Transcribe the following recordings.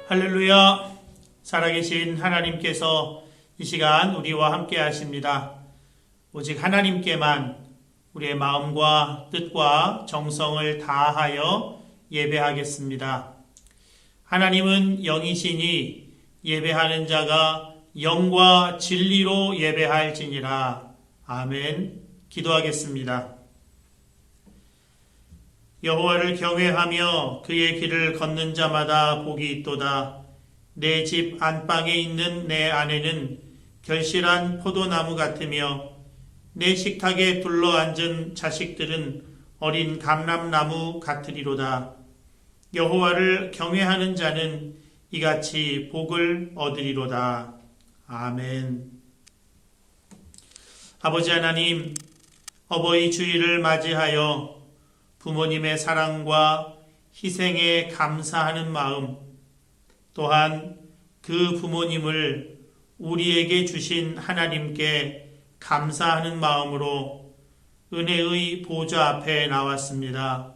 할렐루야! 살아계신 하나님께서 이 시간 우리와 함께 하십니다. 오직 하나님께만 우리의 마음과 뜻과 정성을 다하여 예배하겠습니다. 하나님은 영이시니 예배하는 자가 영과 진리로 예배할지니라. 아멘. 기도하겠습니다. 여호와를 경외하며 그의 길을 걷는 자마다 복이 있도다. 내 집 안방에 있는 내 아내는 결실한 포도나무 같으며 내 식탁에 둘러앉은 자식들은 어린 감람나무 같으리로다. 여호와를 경외하는 자는 이같이 복을 얻으리로다. 아멘. 아버지 하나님, 어버이 주일을 맞이하여 부모님의 사랑과 희생에 감사하는 마음, 또한 그 부모님을 우리에게 주신 하나님께 감사하는 마음으로 은혜의 보좌 앞에 나왔습니다.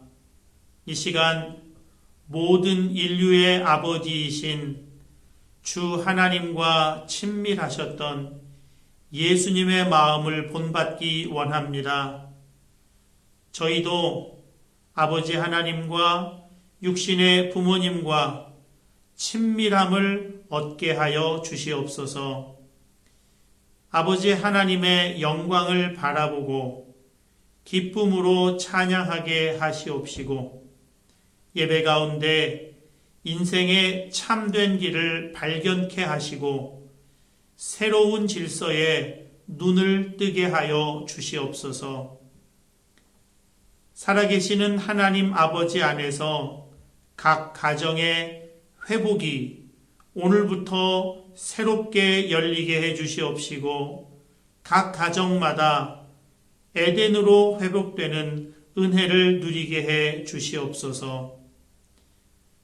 이 시간 모든 인류의 아버지이신 주 하나님과 친밀하셨던 예수님의 마음을 본받기 원합니다. 저희도 아버지 하나님과 육신의 부모님과 친밀함을 얻게 하여 주시옵소서. 아버지 하나님의 영광을 바라보고 기쁨으로 찬양하게 하시옵시고 예배 가운데 인생의 참된 길을 발견케 하시고 새로운 질서에 눈을 뜨게 하여 주시옵소서. 살아계시는 하나님 아버지 안에서 각 가정의 회복이 오늘부터 새롭게 열리게 해 주시옵시고 각 가정마다 에덴으로 회복되는 은혜를 누리게 해 주시옵소서.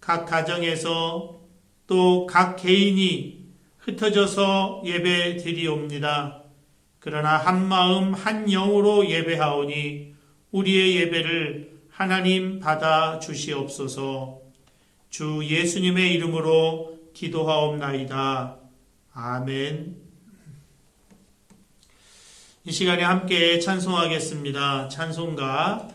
각 가정에서 또 각 개인이 흩어져서 예배 드리옵니다. 그러나 한 마음 한 영으로 예배하오니 우리의 예배를 하나님 받아 주시옵소서. 주 예수님의 이름으로 기도하옵나이다. 아멘. 이 시간에 함께 찬송하겠습니다. 찬송가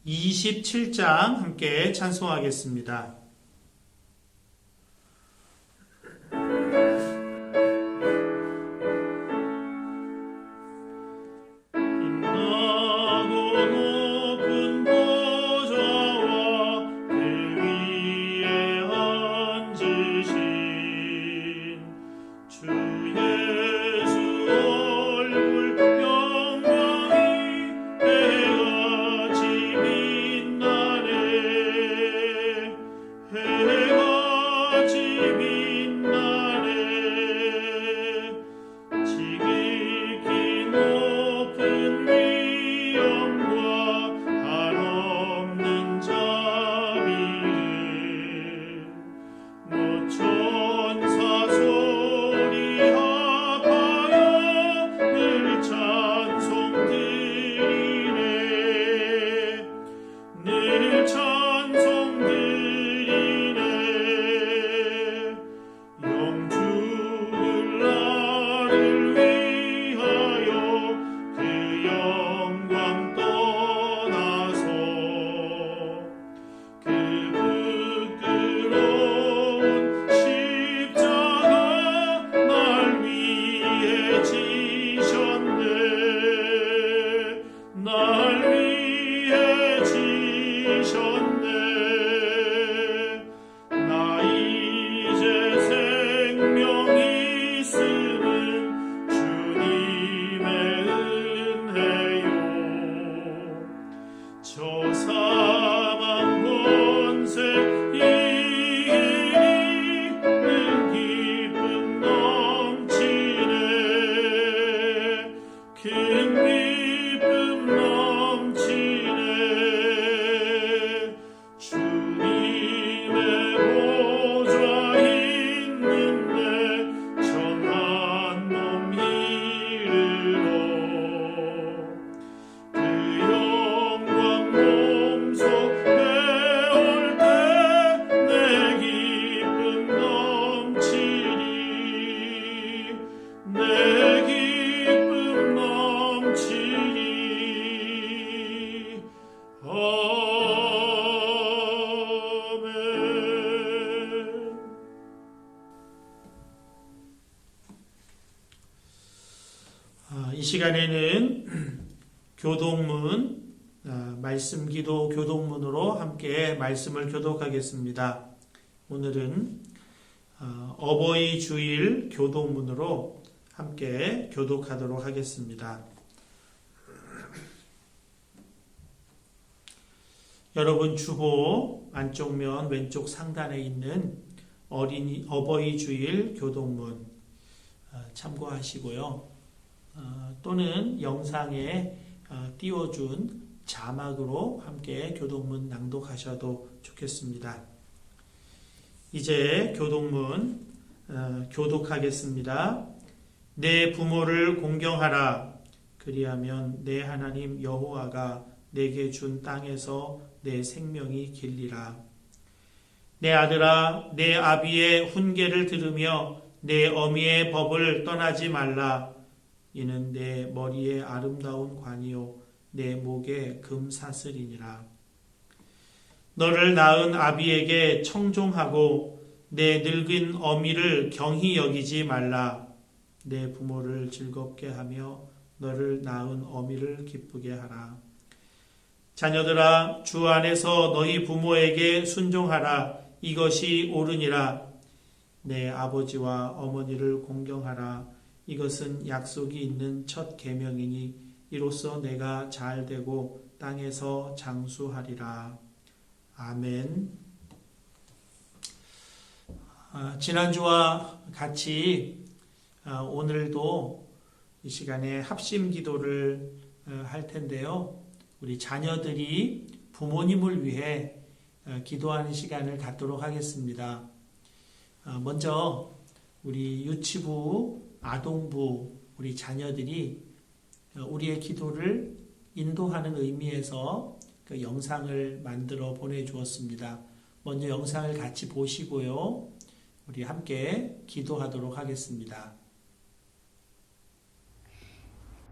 27장 함께 찬송하겠습니다. 이 시간에는 교독문, 말씀기도 교독문으로 함께 말씀을 교독하겠습니다. 오늘은 어버이 주일 교독문으로 함께 교독하도록 하겠습니다. 여러분 주보 안쪽면 왼쪽 상단에 있는 어버이 주일 교독문 참고하시고요. 또는 영상에 띄워준 자막으로 함께 교독문 낭독하셔도 좋겠습니다. 이제 교독문 교독하겠습니다. 내 부모를 공경하라. 그리하면 내 하나님 여호와가 내게 준 땅에서 내 생명이 길리라. 내 아들아, 내 아비의 훈계를 들으며 내 어미의 법을 떠나지 말라. 이는 내 머리에 아름다운 관이요 내 목에 금사슬이니라. 너를 낳은 아비에게 청종하고 내 늙은 어미를 경히 여기지 말라. 내 부모를 즐겁게 하며 너를 낳은 어미를 기쁘게 하라. 자녀들아, 주 안에서 너희 부모에게 순종하라. 이것이 옳으니라. 내 아버지와 어머니를 공경하라. 이것은 약속이 있는 첫 계명이니 이로써 내가 잘되고 땅에서 장수하리라. 아멘. 지난주와 같이 오늘도 이 시간에 합심 기도를 할 텐데요. 우리 자녀들이 부모님을 위해 기도하는 시간을 갖도록 하겠습니다. 먼저 우리 유치부, 아동부, 우리 자녀들이 우리의 기도를 인도하는 의미에서 그 영상을 만들어 보내주었습니다. 먼저 영상을 같이 보시고요. 우리 함께 기도하도록 하겠습니다.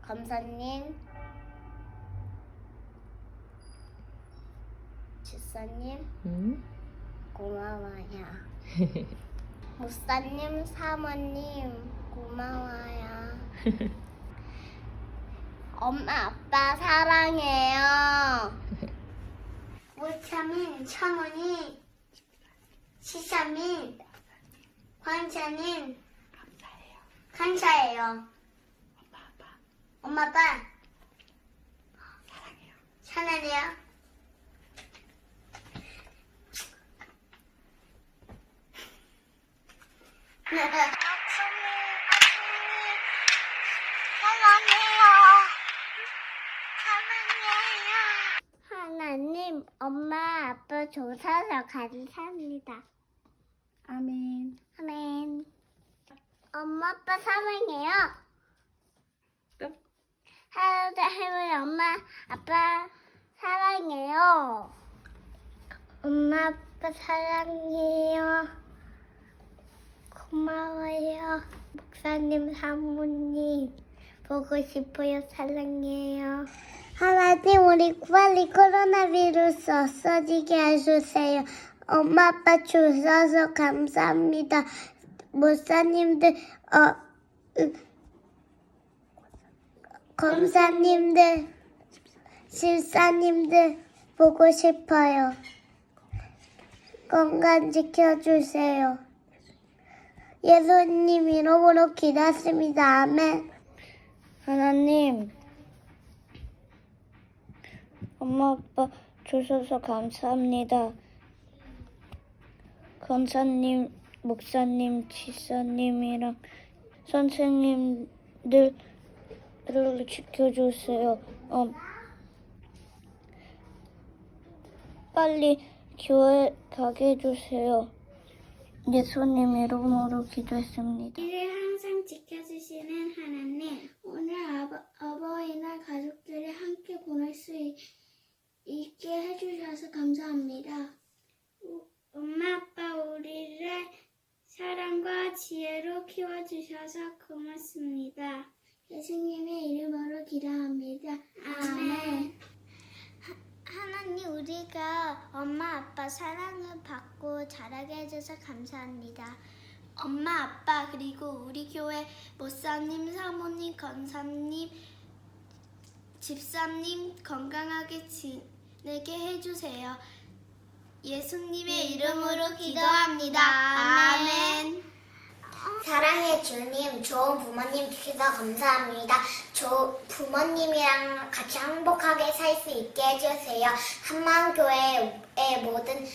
검사님, 주사님, 고마워요. 목사님, 사모님, 고마워요. 엄마, 아빠 사랑해요. 모차민, 차모님, 시사민, 관차님, 감사해요. 엄마, 아빠 사랑해요. 하나님, 엄마, 아빠 줘서 감사합니다. 아멘. 아멘. 엄마, 아빠 사랑해요. 하루도 할머니, 엄마, 아빠 사랑해요. 엄마, 아빠 사랑해요. 고마워요. 목사님, 사모님, 보고 싶어요. 사랑해요. 하나님, 우리 빨리 코로나 비루스 없어지게 해주세요. 엄마, 아빠 주셔서 감사합니다. 목사님들, 검사님들, 실사님들 보고 싶어요. 건강 지켜주세요. 예수님 이름으로 기도했습니다. 아멘. 하나님, 엄마, 아빠 주셔서 감사합니다. 권사님, 목사님, 지사님이랑 선생님들을 지켜주세요. 빨리 교회 가게 해주세요. 예수님 이름으로 기도했습니다. 우리를 항상 지켜주시는 하나님, 오늘 어버이날 가족들이 함께 보낼 수 있게 해주셔서 감사합니다. 엄마, 아빠 우리를 사랑과 지혜로 키워주셔서 고맙습니다. 예수님의 이름으로 기도합니다. 아멘. 하나님, 우리가 엄마, 아빠 사랑을 받고 자라게 해줘서 감사합니다. 엄마, 아빠, 그리고 우리 교회 목사님, 사모님, 권사님, 집사님 건강하게 지내게 해주세요. 예수님의 이름으로 기도합니다. 아멘. 사랑의 주님, 좋은 부모님 주셔서 감사합니다. 부모님이랑 같이 행복하게 살 수 있게 해주세요. 한마음교회의 모든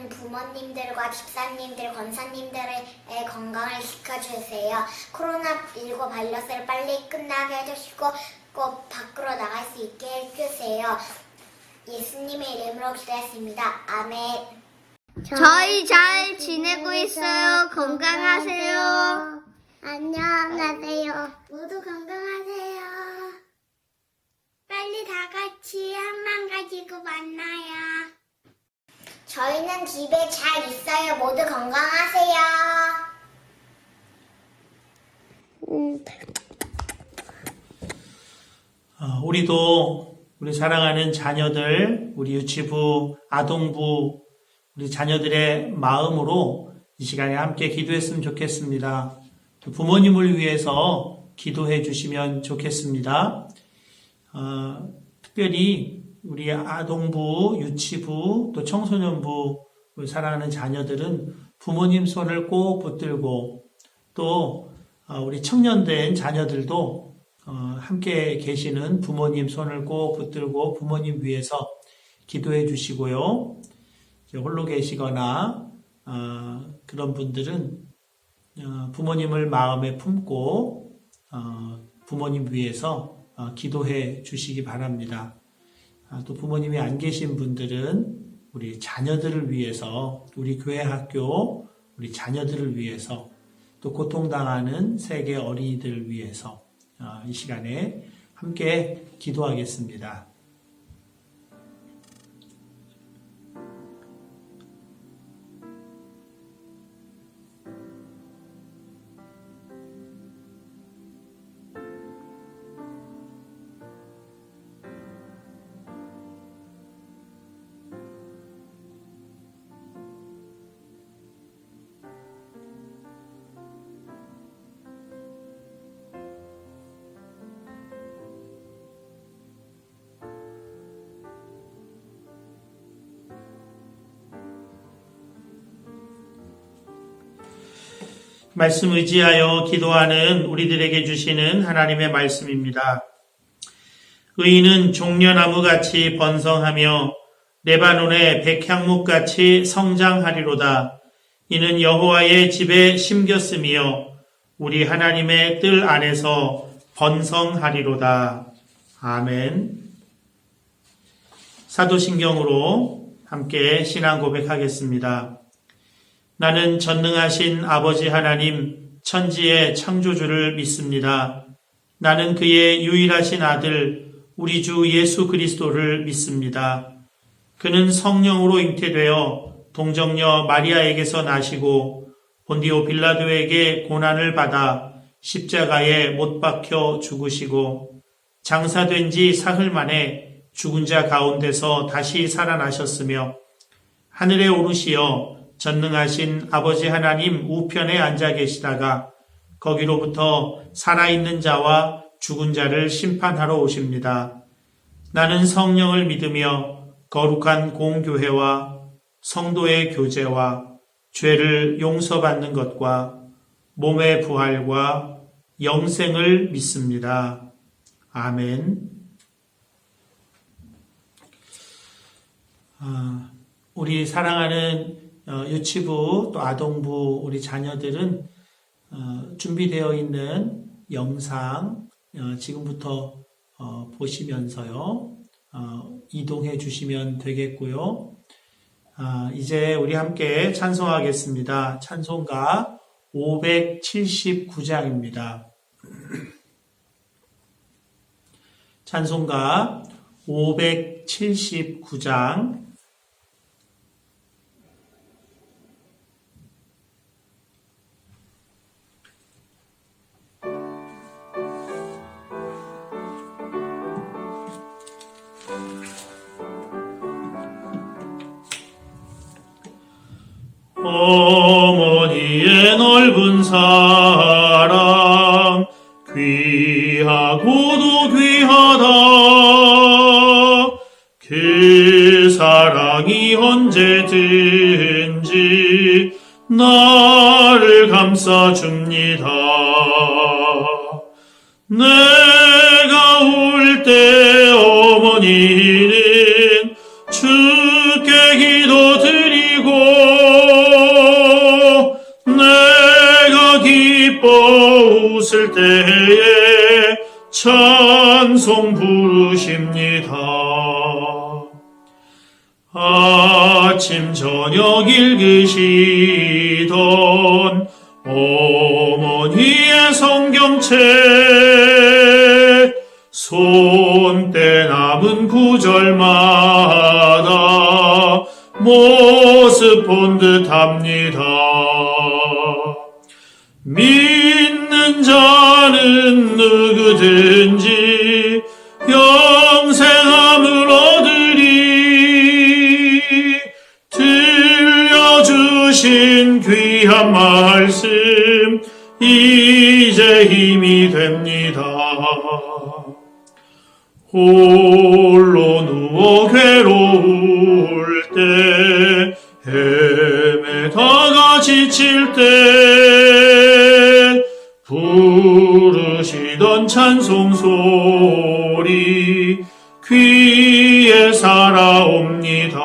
부모님들과 집사님들, 권사님들의 건강을 지켜주세요. 코로나19 바이러스를 빨리 끝나게 해주시고 꼭 밖으로 나갈 수 있게 해주세요. 예수님의 이름으로 기도했습니다. 아멘. 저희 잘 지내고 있어요. 건강하세요. 안녕하세요. 모두 건강하세요. 빨리 다 같이 한만 가지고 만나요. 저희는 집에 잘 있어요. 모두 건강하세요. 우리도 우리 사랑하는 자녀들, 우리 유치부, 아동부, 우리 자녀들의 마음으로 이 시간에 함께 기도했으면 좋겠습니다. 부모님을 위해서 기도해 주시면 좋겠습니다. 특별히 우리 아동부, 유치부, 또 청소년부, 우리 사랑하는 자녀들은 부모님 손을 꼭 붙들고 또 우리 청년된 자녀들도 함께 계시는 부모님 손을 꼭 붙들고 부모님 위해서 기도해 주시고요. 홀로 계시거나 그런 분들은 부모님을 마음에 품고 부모님 위해서 기도해 주시기 바랍니다. 또 부모님이 안 계신 분들은 우리 자녀들을 위해서, 우리 교회 학교, 우리 자녀들을 위해서, 또 고통당하는 세계 어린이들을 위해서 이 시간에 함께 기도하겠습니다. 말씀 의지하여 기도하는 우리들에게 주시는 하나님의 말씀입니다. 의인은 종려나무같이 번성하며 레바논의 백향목같이 성장하리로다. 이는 여호와의 집에 심겼으며 우리 하나님의 뜰 안에서 번성하리로다. 아멘. 사도신경으로 함께 신앙 고백하겠습니다. 나는 전능하신 아버지 하나님, 천지의 창조주를 믿습니다. 나는 그의 유일하신 아들, 우리 주 예수 그리스도를 믿습니다. 그는 성령으로 잉태되어 동정녀 마리아에게서 나시고 본디오 빌라도에게 고난을 받아 십자가에 못 박혀 죽으시고 장사된 지 사흘 만에 죽은 자 가운데서 다시 살아나셨으며 하늘에 오르시어 전능하신 아버지 하나님 우편에 앉아 계시다가 거기로부터 살아있는 자와 죽은 자를 심판하러 오십니다. 나는 성령을 믿으며 거룩한 공교회와 성도의 교제와 죄를 용서받는 것과 몸의 부활과 영생을 믿습니다. 아멘. 우리 사랑하는 유치부 또 아동부 우리 자녀들은 준비되어 있는 영상 지금부터 보시면서요 이동해 주시면 되겠고요. 이제 우리 함께 찬송하겠습니다. 찬송가 579장입니다. 찬송가 579장 어머니 주의 넓은 사랑 귀하고도 귀하다. 그 사랑이 언제든지 나를 감싸줍니다. 내가 울 때 어머니는 주께 기도드리고 내가 기뻐 웃을 때에 찬송 부르십니다. 아침 저녁 읽으시던 어머니의 성경책 손때 남은 구절마다 모습 본 듯합니다. 믿는 자는 누구든지 영생함을 얻으리. 들려주신 귀한 말씀 이제 힘이 됩니다. 홀로 누워 괴로울 때 헤매다가 지칠 때 부르시던 찬송 소리 귀에 살아옵니다.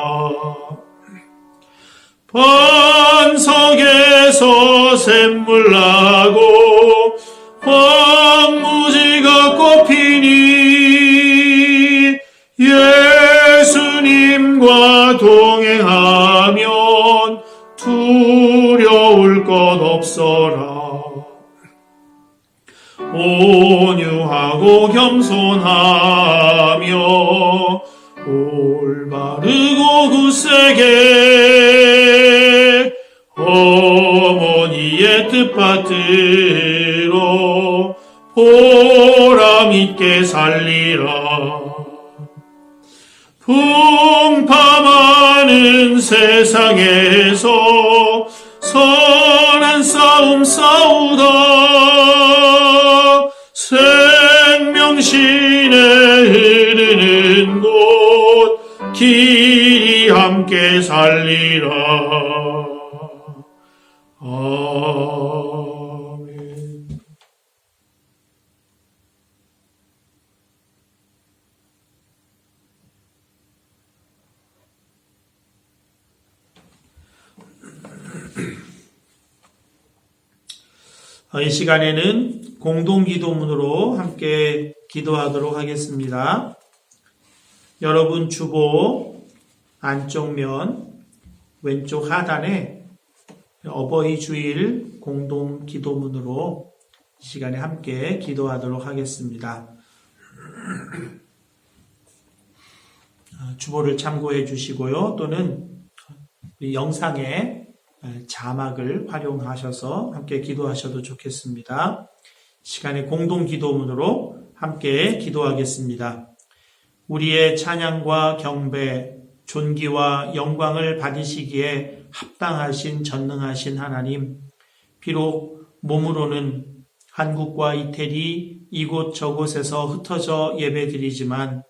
반석에서 샘물 나고 황무지가 꽃피니 예수님과 동행하면 두려울 것 없어라. 온유하고 겸손하며 올바르고 굳세게 어머니의 뜻받들어 보람있게 살리라. 풍파많은 세상에서 선한 싸움 싸우다 생명신에 흐르는 곳 길이 함께 살리라. 아멘. 이 시간에는 공동기도문으로 함께 기도하도록 하겠습니다. 여러분 주보 안쪽 면 왼쪽 하단에 어버이 주일 공동기도문으로 이 시간에 함께 기도하도록 하겠습니다. 주보를 참고해 주시고요. 또는 우리 영상에 자막을 활용하셔서 함께 기도하셔도 좋겠습니다. 시간에 공동기도문으로 함께 기도하겠습니다. 우리의 찬양과 경배, 존귀와 영광을 받으시기에 합당하신 전능하신 하나님, 비록 몸으로는 한국과 이태리 이곳 저곳에서 흩어져 예배드리지만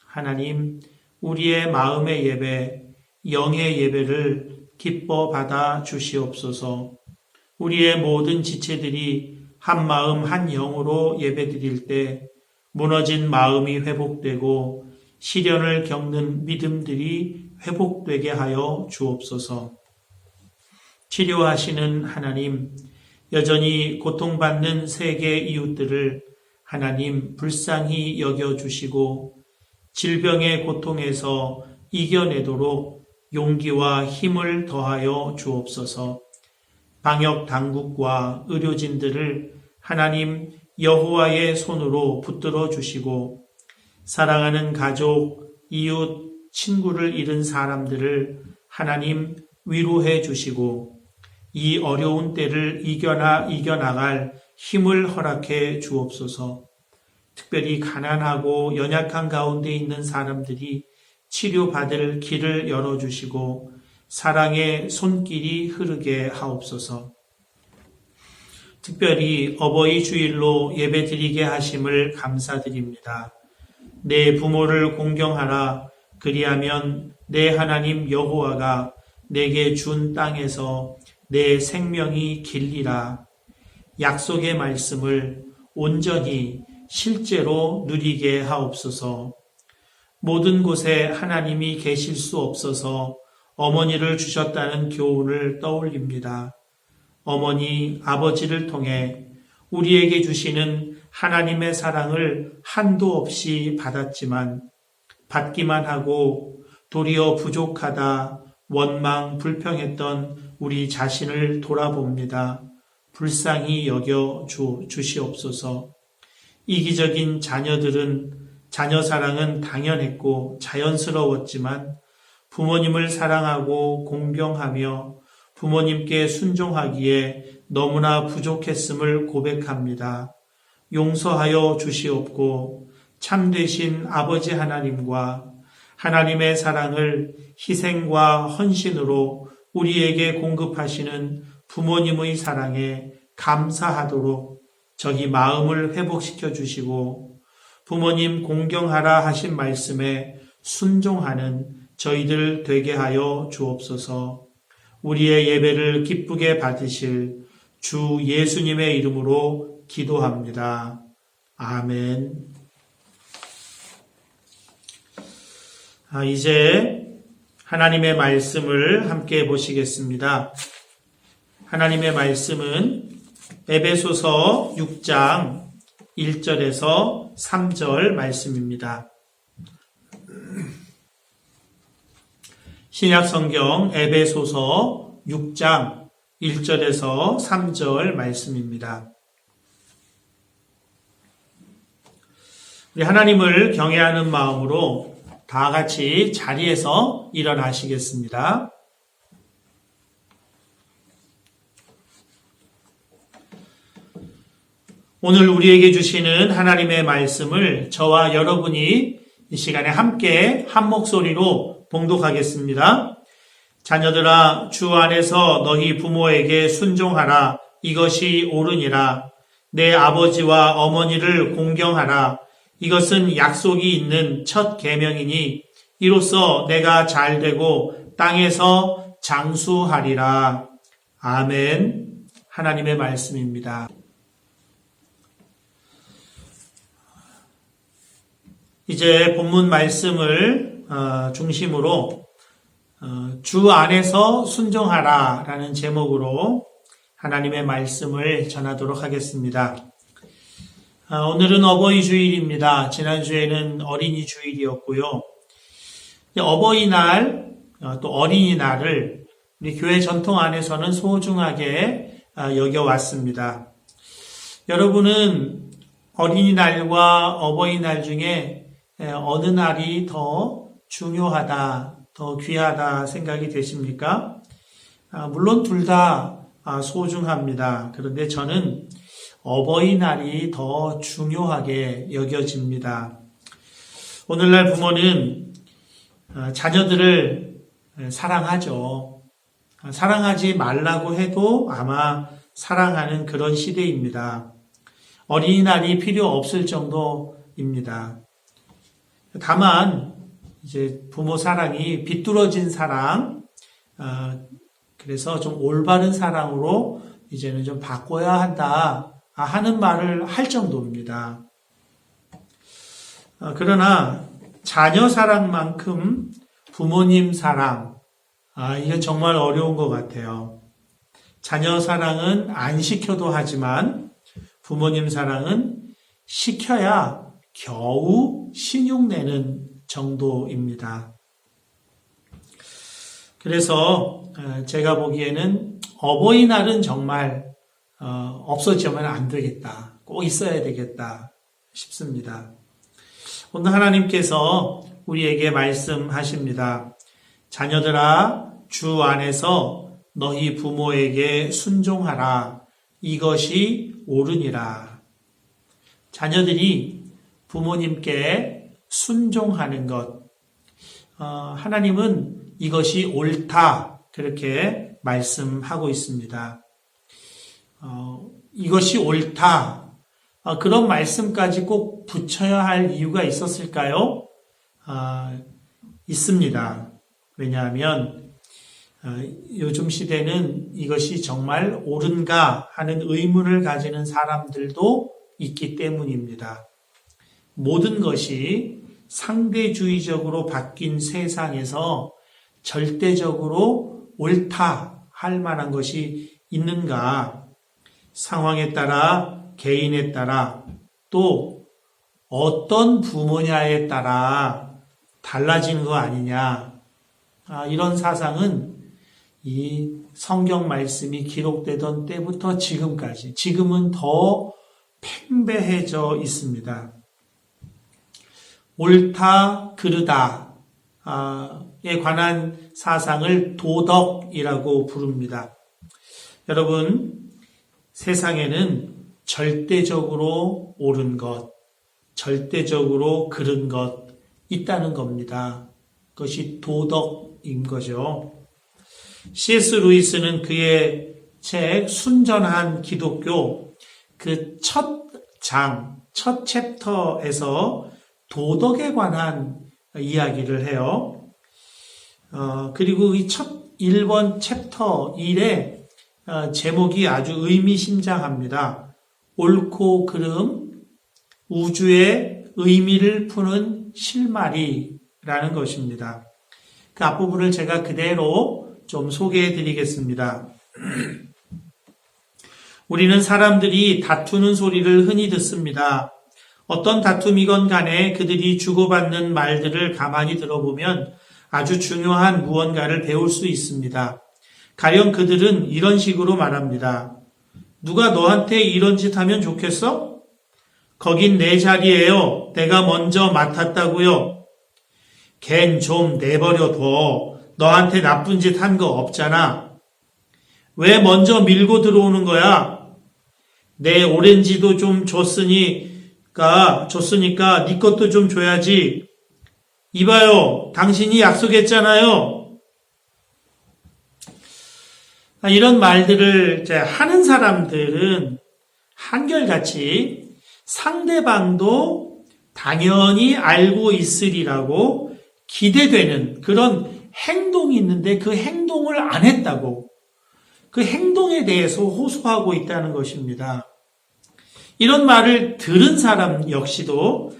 하나님, 우리의 마음의 예배, 영의 예배를 기뻐 받아 주시옵소서. 우리의 모든 지체들이 한 마음 한 영으로 예배드릴 때 무너진 마음이 회복되고 시련을 겪는 믿음들이 회복되게 하여 주옵소서. 치료하시는 하나님, 여전히 고통받는 세계 이웃들을 하나님 불쌍히 여겨주시고 질병의 고통에서 이겨내도록 용기와 힘을 더하여 주옵소서. 방역 당국과 의료진들을 하나님 여호와의 손으로 붙들어 주시고 사랑하는 가족, 이웃, 친구를 잃은 사람들을 하나님 위로해 주시고 이 어려운 때를 이겨나갈 힘을 허락해 주옵소서. 특별히 가난하고 연약한 가운데 있는 사람들이 치료받을 길을 열어주시고 사랑의 손길이 흐르게 하옵소서. 특별히 어버이 주일로 예배드리게 하심을 감사드립니다. 내 부모를 공경하라. 그리하면 내 하나님 여호와가 내게 준 땅에서 내 생명이 길리라. 약속의 말씀을 온전히 실제로 누리게 하옵소서. 모든 곳에 하나님이 계실 수 없어서 어머니를 주셨다는 교훈을 떠올립니다. 어머니, 아버지를 통해 우리에게 주시는 하나님의 사랑을 한도 없이 받았지만 받기만 하고 도리어 부족하다, 원망, 불평했던 우리 자신을 돌아봅니다. 불쌍히 여겨 주시옵소서. 이기적인 자녀 사랑은 당연했고 자연스러웠지만 부모님을 사랑하고 공경하며 부모님께 순종하기에 너무나 부족했음을 고백합니다. 용서하여 주시옵고 참되신 아버지 하나님과 하나님의 사랑을 희생과 헌신으로 우리에게 공급하시는 부모님의 사랑에 감사하도록 저희 마음을 회복시켜 주시고 부모님 공경하라 하신 말씀에 순종하는 저희들 되게 하여 주옵소서. 우리의 예배를 기쁘게 받으실 주 예수님의 이름으로 기도합니다. 아멘. 이제 하나님의 말씀을 함께 보시겠습니다. 하나님의 말씀은 에베소서 6장 1절에서 3절 말씀입니다. 신약성경 에베소서 6장 1절에서 3절 말씀입니다. 우리 하나님을 경외하는 마음으로 다 같이 자리에서 일어나시겠습니다. 오늘 우리에게 주시는 하나님의 말씀을 저와 여러분이 이 시간에 함께 한 목소리로 봉독하겠습니다. 자녀들아, 주 안에서 너희 부모에게 순종하라. 이것이 옳으니라. 내 아버지와 어머니를 공경하라. 이것은 약속이 있는 첫 계명이니 이로써 내가 잘되고 땅에서 장수하리라. 아멘. 하나님의 말씀입니다. 이제 본문 말씀을 중심으로 주 안에서 순종하라 라는 제목으로 하나님의 말씀을 전하도록 하겠습니다. 오늘은 어버이 주일입니다. 지난주에는 어린이 주일이었고요. 어버이날 또 어린이날을 우리 교회 전통 안에서는 소중하게 여겨왔습니다. 여러분은 어린이날과 어버이날 중에 어느 날이 더 중요하다, 더 귀하다 생각이 되십니까? 물론 둘 다 소중합니다. 그런데 저는 어버이날이 더 중요하게 여겨집니다. 오늘날 부모는 자녀들을 사랑하죠. 사랑하지 말라고 해도 아마 사랑하는 그런 시대입니다. 어린이날이 필요 없을 정도입니다. 다만 이제 부모 사랑이 비뚤어진 사랑, 그래서 좀 올바른 사랑으로 이제는 좀 바꿔야 한다 하는 말을 할 정도입니다. 그러나 자녀 사랑만큼 부모님 사랑, 이건 정말 어려운 것 같아요. 자녀 사랑은 안 시켜도 하지만 부모님 사랑은 시켜야 겨우 신용내는 정도입니다. 그래서 제가 보기에는 어버이날은 정말 없어지면 안 되겠다. 꼭 있어야 되겠다 싶습니다. 오늘 하나님께서 우리에게 말씀하십니다. 자녀들아, 주 안에서 너희 부모에게 순종하라. 이것이 옳으니라. 자녀들이 부모님께 순종하는 것, 하나님은 이것이 옳다 그렇게 말씀하고 있습니다. 이것이 옳다. 그런 말씀까지 꼭 붙여야 할 이유가 있었을까요? 있습니다. 왜냐하면 요즘 시대는 이것이 정말 옳은가 하는 의문을 가지는 사람들도 있기 때문입니다. 모든 것이 상대주의적으로 바뀐 세상에서 절대적으로 옳다 할 만한 것이 있는가? 상황에 따라, 개인에 따라, 또 어떤 부모냐에 따라 달라지는 거 아니냐. 이런 사상은 이 성경 말씀이 기록되던 때부터 지금까지, 지금은 더 팽배해져 있습니다. 옳다, 그르다에 관한 사상을 도덕이라고 부릅니다. 여러분, 세상에는 절대적으로 옳은 것, 절대적으로 그른 것 있다는 겁니다. 그것이 도덕인 거죠. C.S. 루이스는 그의 책 순전한 기독교 그 첫 챕터에서 도덕에 관한 이야기를 해요. 그리고 이 첫 1번 챕터 1에 제목이 아주 의미심장합니다. 옳고 그름, 우주의 의미를 푸는 실마리라는 것입니다. 그 앞부분을 제가 그대로 좀 소개해 드리겠습니다. 우리는 사람들이 다투는 소리를 흔히 듣습니다. 어떤 다툼이건 간에 그들이 주고받는 말들을 가만히 들어보면 아주 중요한 무언가를 배울 수 있습니다. 가령 그들은 이런 식으로 말합니다. 누가 너한테 이런 짓 하면 좋겠어? 거긴 내 자리예요. 내가 먼저 맡았다고요. 걘 좀 내버려둬. 너한테 나쁜 짓 한 거 없잖아. 왜 먼저 밀고 들어오는 거야? 내 오렌지도 좀 줬으니까 네 것도 좀 줘야지. 이봐요. 당신이 약속했잖아요. 이런 말들을 하는 사람들은 한결같이 상대방도 당연히 알고 있으리라고 기대되는 그런 행동이 있는데 그 행동을 안 했다고 그 행동에 대해서 호소하고 있다는 것입니다. 이런 말을 들은 사람 역시도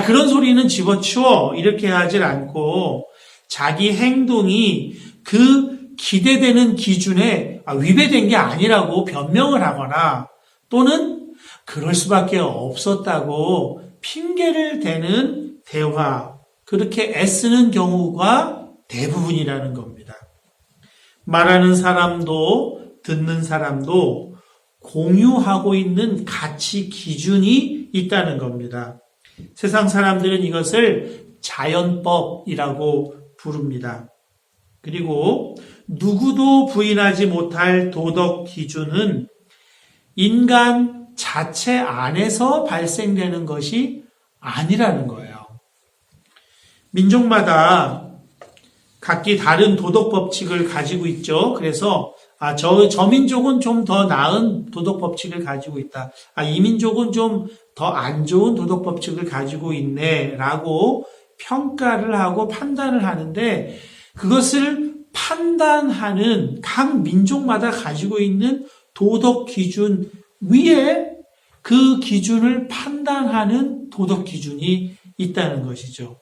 그런 소리는 집어치워 이렇게 하질 않고 자기 행동이 그 기대되는 기준에 위배된 게 아니라고 변명을 하거나 또는 그럴 수밖에 없었다고 핑계를 대는 대화, 그렇게 애쓰는 경우가 대부분이라는 겁니다. 말하는 사람도 듣는 사람도 공유하고 있는 가치 기준이 있다는 겁니다. 세상 사람들은 이것을 자연법이라고 부릅니다. 그리고 누구도 부인하지 못할 도덕 기준은 인간 자체 안에서 발생되는 것이 아니라는 거예요. 민족마다 각기 다른 도덕 법칙을 가지고 있죠. 그래서 저 민족은 좀 더 나은 도덕 법칙을 가지고 있다. 이 민족은 좀 더 안 좋은 도덕 법칙을 가지고 있네라고 평가를 하고 판단을 하는데 그것을 판단하는 각 민족마다 가지고 있는 도덕 기준 위에 그 기준을 판단하는 도덕 기준이 있다는 것이죠.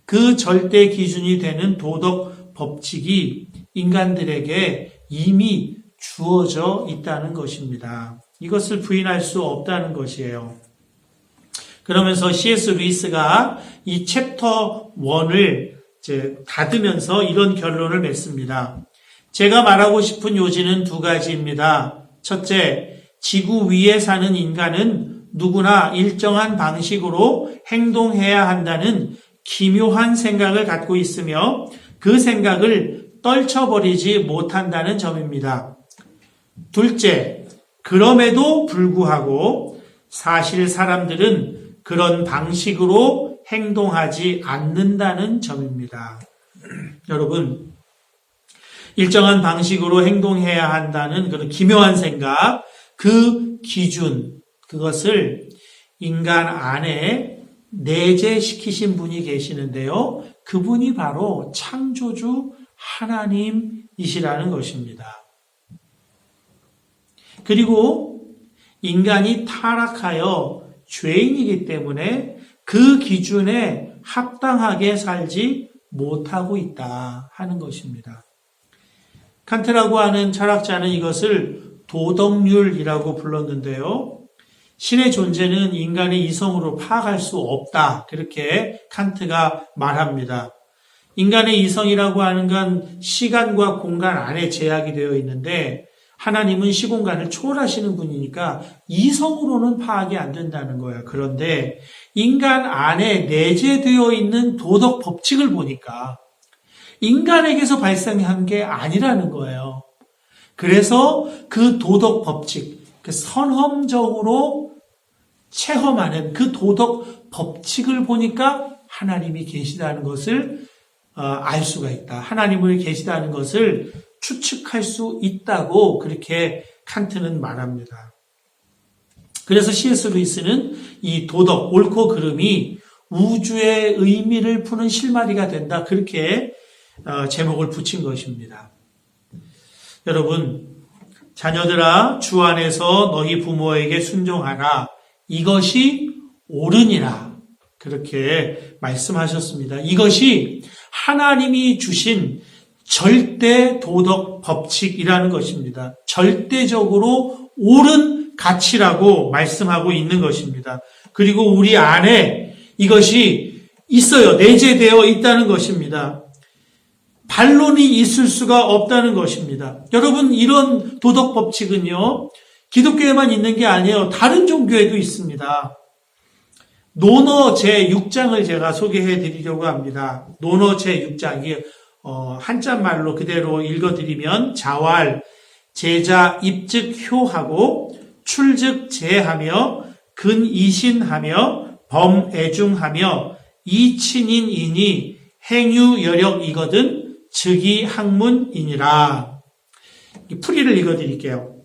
그 절대 기준이 되는 도덕 법칙이 인간들에게 이미 주어져 있다는 것입니다. 이것을 부인할 수 없다는 것이에요. 그러면서 C.S. 루이스가 이 챕터 1을 닫으면서 이런 결론을 맺습니다. 제가 말하고 싶은 요지는 두 가지입니다. 첫째, 지구 위에 사는 인간은 누구나 일정한 방식으로 행동해야 한다는 기묘한 생각을 갖고 있으며 그 생각을 떨쳐버리지 못한다는 점입니다. 둘째, 그럼에도 불구하고 사실 사람들은 그런 방식으로 행동하지 않는다는 점입니다. 여러분, 일정한 방식으로 행동해야 한다는 그런 기묘한 생각, 그 기준, 그것을 인간 안에 내재시키신 분이 계시는데요. 그분이 바로 창조주 하나님이시라는 것입니다. 그리고 인간이 타락하여 죄인이기 때문에 그 기준에 합당하게 살지 못하고 있다 하는 것입니다. 칸트라고 하는 철학자는 이것을 도덕률이라고 불렀는데요. 신의 존재는 인간의 이성으로 파악할 수 없다. 그렇게 칸트가 말합니다. 인간의 이성이라고 하는 건 시간과 공간 안에 제약이 되어 있는데 하나님은 시공간을 초월하시는 분이니까 이성으로는 파악이 안 된다는 거예요. 그런데 인간 안에 내재되어 있는 도덕 법칙을 보니까 인간에게서 발생한 게 아니라는 거예요. 그래서 그 도덕 법칙, 그 선험적으로 체험하는 그 도덕 법칙을 보니까 하나님이 계시다는 것을 알 수가 있다. 하나님을 계시다는 것을 추측할 수 있다고 그렇게 칸트는 말합니다. 그래서 C.S. 루이스는 이 도덕, 옳고 그름이 우주의 의미를 푸는 실마리가 된다. 그렇게 제목을 붙인 것입니다. 여러분, 자녀들아 주 안에서 너희 부모에게 순종하라. 이것이 옳으니라. 그렇게 말씀하셨습니다. 이것이 하나님이 주신 절대 도덕 법칙이라는 것입니다. 절대적으로 옳은 가치라고 말씀하고 있는 것입니다. 그리고 우리 안에 이것이 있어요. 내재되어 있다는 것입니다. 반론이 있을 수가 없다는 것입니다. 여러분, 이런 도덕 법칙은요, 기독교에만 있는 게 아니에요. 다른 종교에도 있습니다. 논어 제6장을 제가 소개해 드리려고 합니다. 논어 제6장이 한자말로 그대로 읽어드리면 자활, 제자, 입즉 효하고 출즉 제하며 근이신하며 범애중하며 이친인이니 행유여력이거든 즉이학문이니라. 풀이를 읽어드릴게요.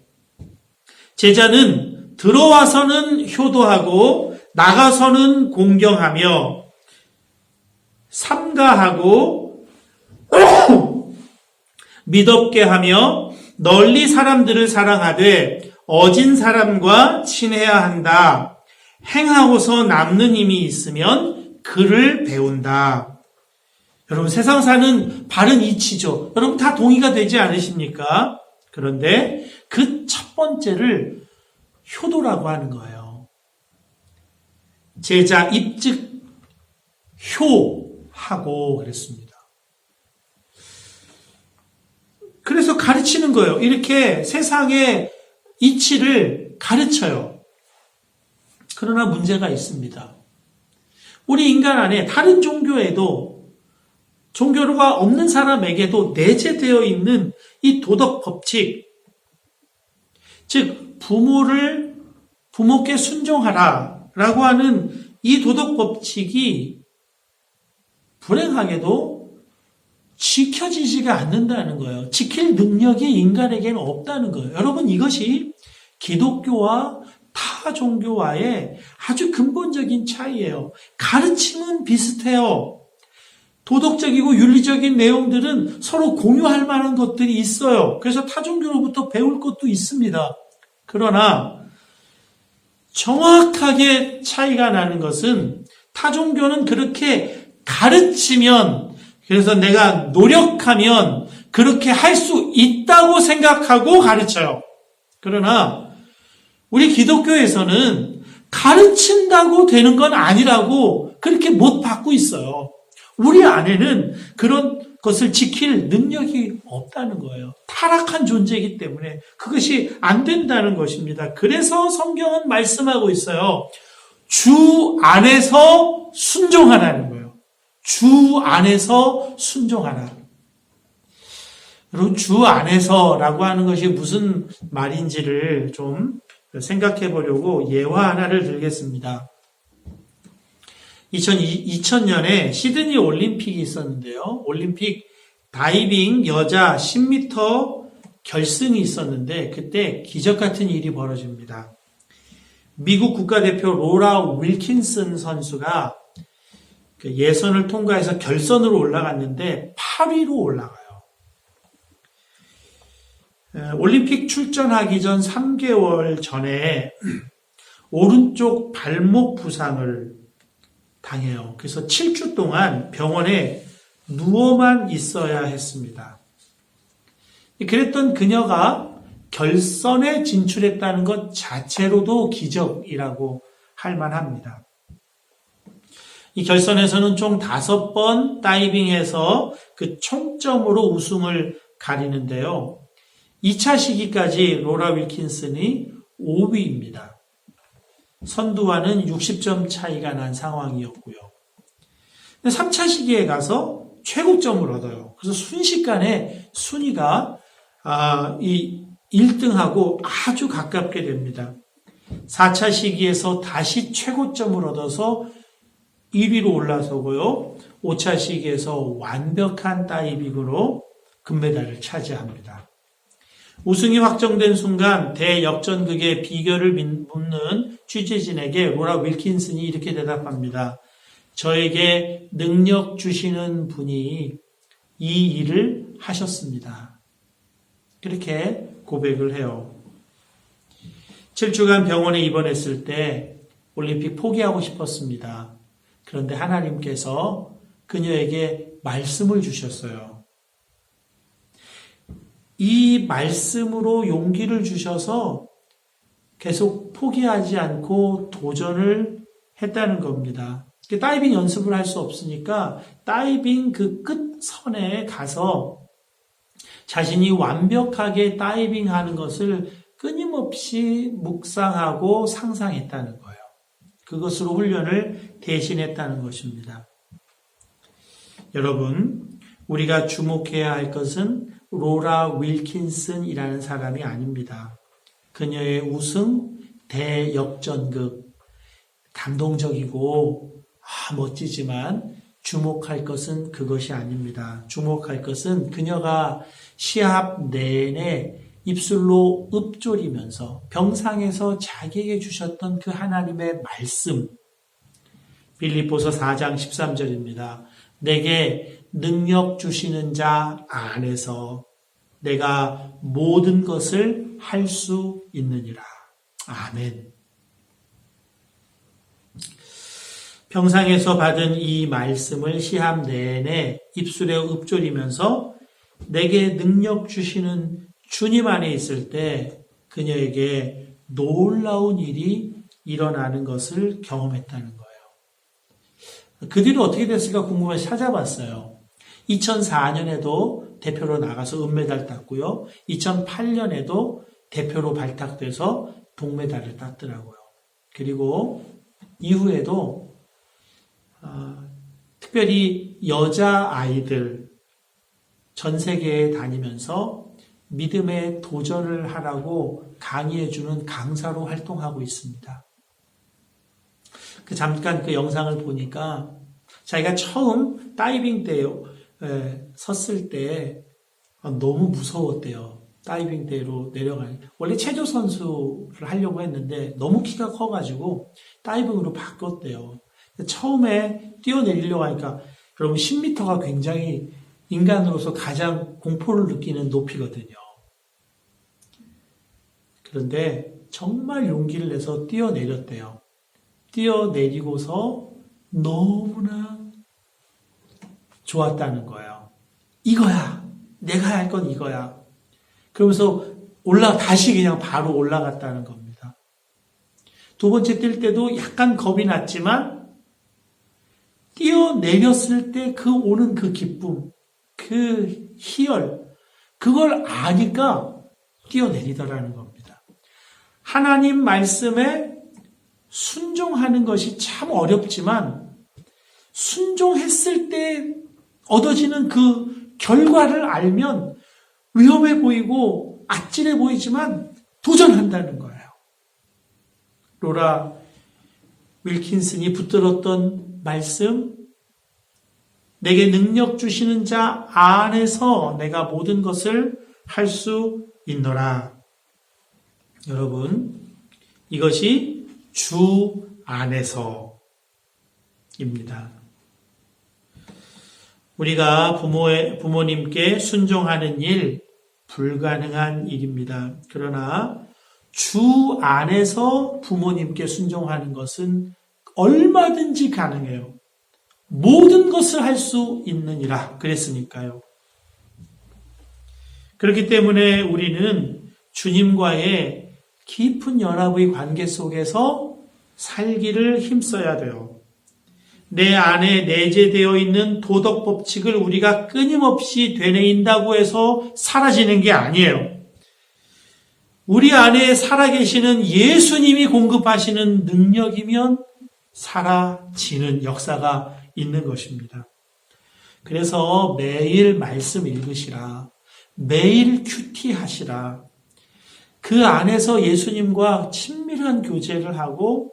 제자는 들어와서는 효도하고 나가서는 공경하며 삼가하고 믿었게 하며 널리 사람들을 사랑하되 어진 사람과 친해야 한다. 행하고서 남는 힘이 있으면 그를 배운다. 여러분, 세상 사는 바른 이치죠. 여러분 다 동의가 되지 않으십니까? 그런데 그 첫 번째를 효도라고 하는 거예요. 제자 입즉 효하고 그랬습니다. 그래서 가르치는 거예요. 이렇게 세상의 이치를 가르쳐요. 그러나 문제가 있습니다. 우리 인간 안에 다른 종교에도 종교가 없는 사람에게도 내재되어 있는 이 도덕 법칙, 즉 부모께 순종하라 라고 하는 이 도덕 법칙이 불행하게도 지켜지지가 않는다는 거예요. 지킬 능력이 인간에게는 없다는 거예요. 여러분, 이것이 기독교와 타 종교와의 아주 근본적인 차이예요. 가르침은 비슷해요. 도덕적이고 윤리적인 내용들은 서로 공유할 만한 것들이 있어요. 그래서 타 종교로부터 배울 것도 있습니다. 그러나 정확하게 차이가 나는 것은 타 종교는 그렇게 가르치면, 그래서 내가 노력하면 그렇게 할 수 있다고 생각하고 가르쳐요. 그러나 우리 기독교에서는 가르친다고 되는 건 아니라고 그렇게 못 받고 있어요. 우리 안에는 그런 것을 지킬 능력이 없다는 거예요. 타락한 존재이기 때문에 그것이 안 된다는 것입니다. 그래서 성경은 말씀하고 있어요. 주 안에서 순종하라는 거예요. 주 안에서 순종하라. 여러분, 주 안에서라고 하는 것이 무슨 말인지를 좀 생각해 보려고 예화 하나를 들겠습니다. 2000년에 시드니 올림픽이 있었는데요. 올림픽 다이빙 여자 10m 결승이 있었는데 그때 기적 같은 일이 벌어집니다. 미국 국가대표 로라 윌킨슨 선수가 그 예선을 통과해서 결선으로 올라갔는데 8위로 올라가요. 올림픽 출전하기 전 3개월 전에 오른쪽 발목 부상을 당해요. 그래서 7주 동안 병원에 누워만 있어야 했습니다. 그랬던 그녀가 결선에 진출했다는 것 자체로도 기적이라고 할 만합니다. 이 결선에서는 총 5번 다이빙해서 그 총점으로 우승을 가리는데요. 2차 시기까지 로라 윌킨슨이 5위입니다. 선두와는 60점 차이가 난 상황이었고요. 3차 시기에 가서 최고점을 얻어요. 그래서 순식간에 순위가 이 1등하고 아주 가깝게 됩니다. 4차 시기에서 다시 최고점을 얻어서 1위로 올라서고요. 5차 시기에서 완벽한 다이빙으로 금메달을 차지합니다. 우승이 확정된 순간 대역전극의 비결을 묻는 취재진에게 로라 윌킨슨이 이렇게 대답합니다. 저에게 능력 주시는 분이 이 일을 하셨습니다. 그렇게 고백을 해요. 7주간 병원에 입원했을 때 올림픽 포기하고 싶었습니다. 그런데 하나님께서 그녀에게 말씀을 주셨어요. 이 말씀으로 용기를 주셔서 계속 포기하지 않고 도전을 했다는 겁니다. 다이빙 연습을 할 수 없으니까 다이빙 그 끝선에 가서 자신이 완벽하게 다이빙하는 것을 끊임없이 묵상하고 상상했다는 거예요. 그것으로 훈련을 대신했다는 것입니다. 여러분, 우리가 주목해야 할 것은 로라 윌킨슨이라는 사람이 아닙니다. 그녀의 우승, 대역전극, 감동적이고 멋지지만 주목할 것은 그것이 아닙니다. 주목할 것은 그녀가 시합 내내 입술로 읊조리면서 병상에서 자기에게 주셨던 그 하나님의 말씀, 빌립보서 4장 13절입니다. 내게 능력 주시는 자 안에서 내가 모든 것을 할 수 있느니라. 아멘. 병상에서 받은 이 말씀을 시합 내내 입술에 읊조리면서 내게 능력 주시는 주님 안에 있을 때 그녀에게 놀라운 일이 일어나는 것을 경험했다는 거예요. 그 뒤로 어떻게 됐을까 궁금해서 찾아봤어요. 2004년에도 대표로 나가서 은메달 땄고요. 2008년에도 대표로 발탁돼서 동메달을 땄더라고요. 그리고 이후에도 특별히 여자아이들 전 세계에 다니면서 믿음의 도전을 하라고 강의해주는 강사로 활동하고 있습니다. 잠깐 그 영상을 보니까 자기가 처음 다이빙 때 섰을 때 너무 무서웠대요. 다이빙 대로 내려가니. 원래 체조 선수를 하려고 했는데 너무 키가 커가지고 다이빙으로 바꿨대요. 처음에 뛰어내리려고 하니까 여러분 10m가 굉장히 인간으로서 가장 공포를 느끼는 높이거든요. 그런데 정말 용기를 내서 뛰어내렸대요. 뛰어내리고서 너무나 좋았다는 거예요. 이거야. 내가 할 건 이거야. 그러면서 다시 그냥 바로 올라갔다는 겁니다. 두 번째 뛸 때도 약간 겁이 났지만 뛰어내렸을 때 오는 그 기쁨, 그 희열, 그걸 아니까 뛰어내리더라는 겁니다. 하나님 말씀에 순종하는 것이 참 어렵지만 순종했을 때 얻어지는 그 결과를 알면 위험해 보이고 아찔해 보이지만 도전한다는 거예요. 로라 윌킨슨이 붙들었던 말씀, 내게 능력 주시는 자 안에서 내가 모든 것을 할 수 있노라. 여러분, 이것이 주 안에서입니다. 우리가 부모님께 순종하는 일, 불가능한 일입니다. 그러나 주 안에서 부모님께 순종하는 것은 얼마든지 가능해요. 모든 것을 할 수 있느니라 그랬으니까요. 그렇기 때문에 우리는 주님과의 깊은 연합의 관계 속에서 살기를 힘써야 돼요. 내 안에 내재되어 있는 도덕 법칙을 우리가 끊임없이 되뇌인다고 해서 사라지는 게 아니에요. 우리 안에 살아계시는 예수님이 공급하시는 능력이면 사라지는 역사가 있는 것입니다. 그래서 매일 말씀 읽으시라. 매일 큐티 하시라. 그 안에서 예수님과 친밀한 교제를 하고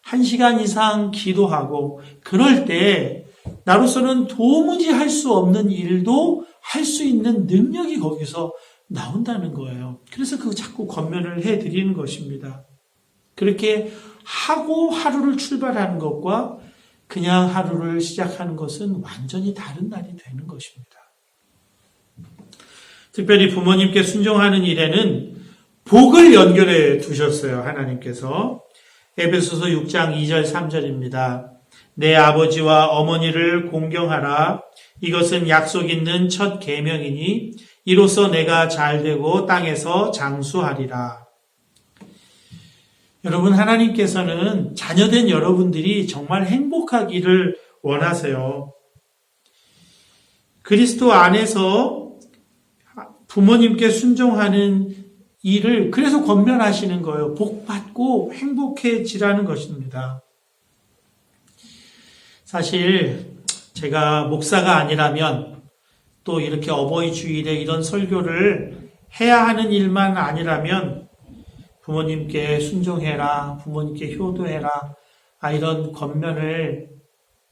1시간 이상 기도하고 그럴 때 나로서는 도무지 할 수 없는 일도 할 수 있는 능력이 거기서 나온다는 거예요. 그래서 그 자꾸 권면을 해드리는 것입니다. 그렇게 하고 하루를 출발하는 것과 그냥 하루를 시작하는 것은 완전히 다른 날이 되는 것입니다. 특별히 부모님께 순종하는 일에는 복을 연결해 두셨어요. 하나님께서. 에베소서 6장 2절 3절입니다. 내 아버지와 어머니를 공경하라. 이것은 약속 있는 첫 계명이니 이로써 내가 잘되고 땅에서 장수하리라. 여러분, 하나님께서는 자녀된 여러분들이 정말 행복하기를 원하세요. 그리스도 안에서 부모님께 순종하는 일을 그래서 권면하시는 거예요. 복받고 행복해지라는 것입니다. 사실 제가 목사가 아니라면 또 이렇게 어버이 주일에 이런 설교를 해야 하는 일만 아니라면 부모님께 순종해라, 부모님께 효도해라, 이런 권면을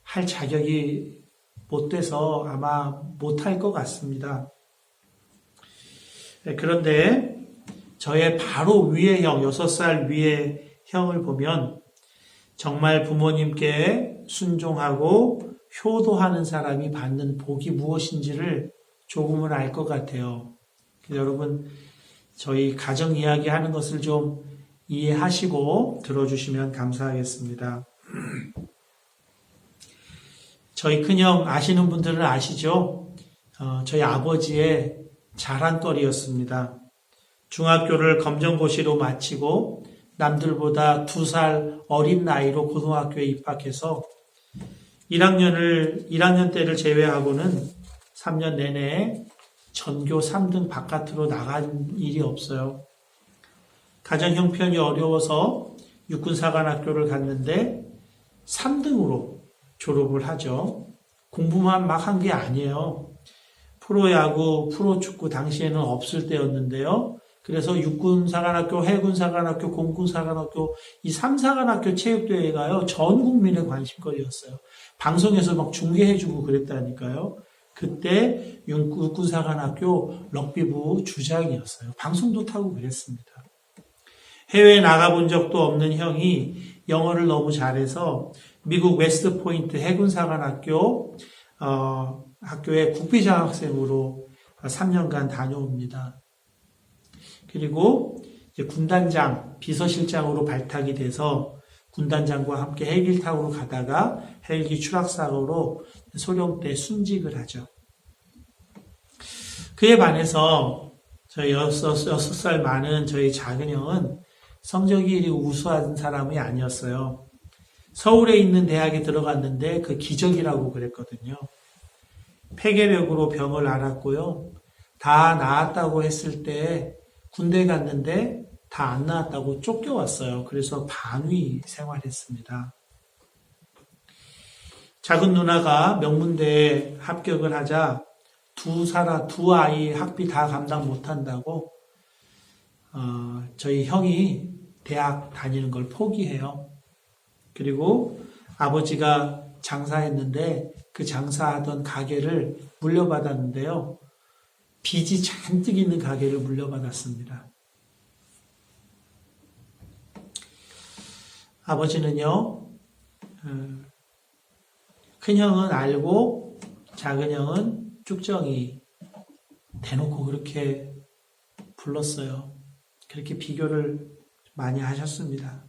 할 자격이 못 돼서 아마 못할 것 같습니다. 그런데 저의 바로 위의 형, 6살 위의 형을 보면 정말 부모님께 순종하고 효도하는 사람이 받는 복이 무엇인지를 조금은 알 것 같아요. 여러분, 저희 가정 이야기 하는 것을 좀 이해하시고 들어주시면 감사하겠습니다. 저희 큰형 아시는 분들은 아시죠? 저희 아버지의 자랑거리였습니다. 중학교를 검정고시로 마치고 남들보다 2살 어린 나이로 고등학교에 입학해서 1학년 때를 제외하고는 3년 내내 전교 3등 바깥으로 나간 일이 없어요. 가정 형편이 어려워서 육군사관학교를 갔는데 3등으로 졸업을 하죠. 공부만 막 한 게 아니에요. 프로야구, 프로축구 당시에는 없을 때였는데요. 그래서 육군사관학교, 해군사관학교, 공군사관학교 이 3사관학교 체육대회가요. 전 국민의 관심거리였어요. 방송에서 막 중계해주고 그랬다니까요. 그때 육군사관학교 럭비부 주장이었어요. 방송도 타고 그랬습니다. 해외에 나가본 적도 없는 형이 영어를 너무 잘해서 미국 웨스트포인트 해군사관학교 학교에 국비장학생으로 3년간 다녀옵니다. 그리고 이제 군단장, 비서실장으로 발탁이 돼서 군단장과 함께 헬기를 타고 가다가 헬기 추락사고로 소령 때 순직을 하죠. 그에 반해서 저희 6살 많은 저희 작은 형은 성적이 이리 우수한 사람이 아니었어요. 서울에 있는 대학에 들어갔는데 그 기적이라고 그랬거든요. 폐결핵으로 병을 앓았고요. 다 나았다고 했을 때 군대 갔는데 다 안 나았다고 쫓겨왔어요. 그래서 반위 생활했습니다. 작은 누나가 명문대에 합격을 하자 두 아이 학비 다 감당 못한다고 저희 형이 대학 다니는 걸 포기해요. 그리고 아버지가 장사했는데 그 장사하던 가게를 물려받았는데요. 빚이 잔뜩 있는 가게를 물려받았습니다. 아버지는요, 큰 형은 알고 작은 형은 쭉정이 대놓고 그렇게 불렀어요. 그렇게 비교를 많이 하셨습니다.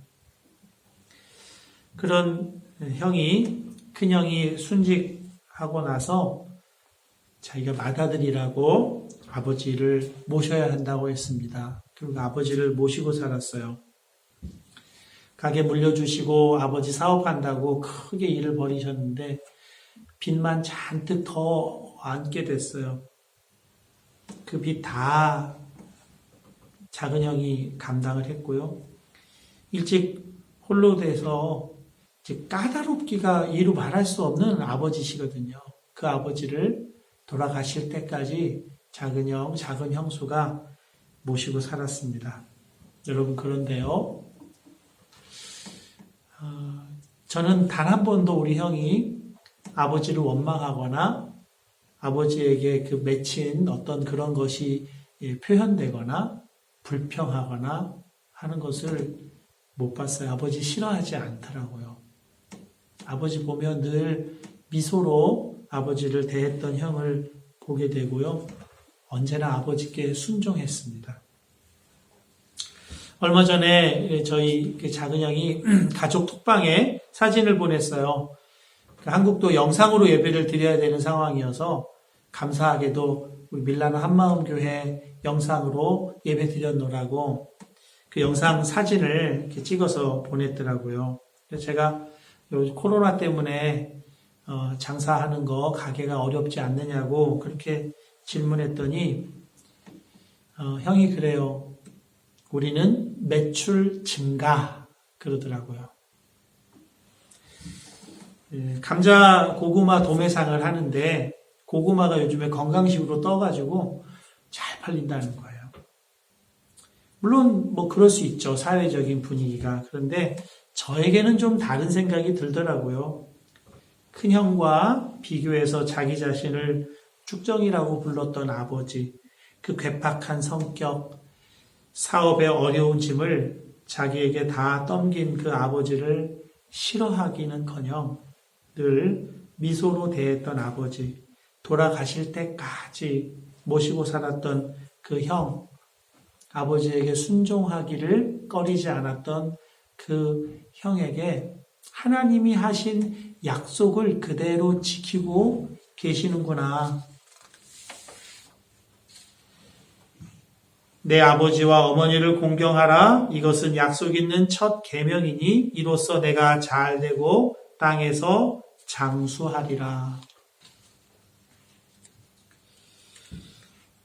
그런 큰 형이 순직하고 나서 자기가 맏아들이라고 아버지를 모셔야 한다고 했습니다. 그리고 아버지를 모시고 살았어요. 가게 물려주시고 아버지 사업한다고 크게 일을 벌이셨는데 빚만 잔뜩 더 안게 됐어요. 그 빚 다 작은 형이 감당을 했고요. 일찍 홀로 돼서 까다롭기가 이루 말할 수 없는 아버지시거든요. 그 아버지를 돌아가실 때까지 작은 형수가 모시고 살았습니다. 여러분, 그런데요. 저는 단 한 번도 우리 형이 아버지를 원망하거나 아버지에게 그 맺힌 어떤 그런 것이 표현되거나 불평하거나 하는 것을 못 봤어요. 아버지 싫어하지 않더라고요. 아버지 보면 늘 미소로 아버지를 대했던 형을 보게 되고요. 언제나 아버지께 순종했습니다. 얼마 전에 저희 작은 형이 가족 톡방에 사진을 보냈어요. 한국도 영상으로 예배를 드려야 되는 상황이어서 감사하게도 우리 밀라노 한마음교회 영상으로 예배 드렸노라고 그 영상 사진을 이렇게 찍어서 보냈더라고요. 그래서 제가 코로나 때문에 장사하는 거 가게가 어렵지 않느냐고 그렇게 질문했더니 형이 그래요. 우리는 매출 증가 그러더라고요. 감자 고구마 도매상을 하는데 고구마가 요즘에 건강식으로 떠가지고 잘 팔린다는 거예요. 물론 그럴 수 있죠. 사회적인 분위기가. 그런데 저에게는 좀 다른 생각이 들더라고요. 큰형과 비교해서 자기 자신을 쭉정이라고 불렀던 아버지, 그 괴팍한 성격, 사업의 어려운 짐을 자기에게 다 떠넘긴 그 아버지를 싫어하기는커녕 늘 미소로 대했던 아버지, 돌아가실 때까지 모시고 살았던 그 형, 아버지에게 순종하기를 꺼리지 않았던 그 형에게 하나님이 하신 약속을 그대로 지키고 계시는구나. 내 아버지와 어머니를 공경하라. 이것은 약속 있는 첫 계명이니 이로써 내가 잘되고 땅에서 장수하리라.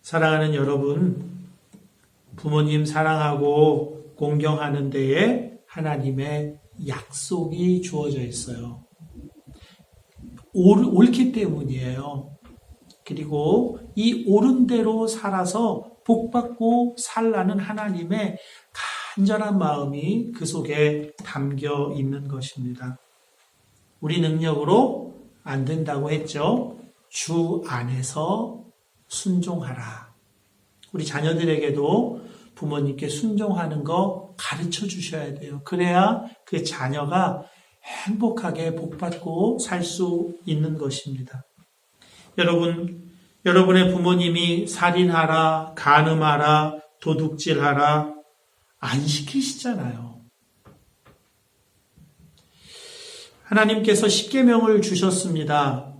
사랑하는 여러분, 부모님 사랑하고 공경하는 데에 하나님의 약속이 주어져 있어요. 옳기 때문이에요. 그리고 이 옳은 대로 살아서 복받고 살라는 하나님의 간절한 마음이 그 속에 담겨 있는 것입니다. 우리 능력으로 안 된다고 했죠. 주 안에서 순종하라. 우리 자녀들에게도 부모님께 순종하는 거 가르쳐 주셔야 돼요. 그래야 그 자녀가 행복하게 복받고 살 수 있는 것입니다. 여러분의 부모님이 살인하라, 간음하라, 도둑질하라 안 시키시잖아요. 하나님께서 십계명을 주셨습니다.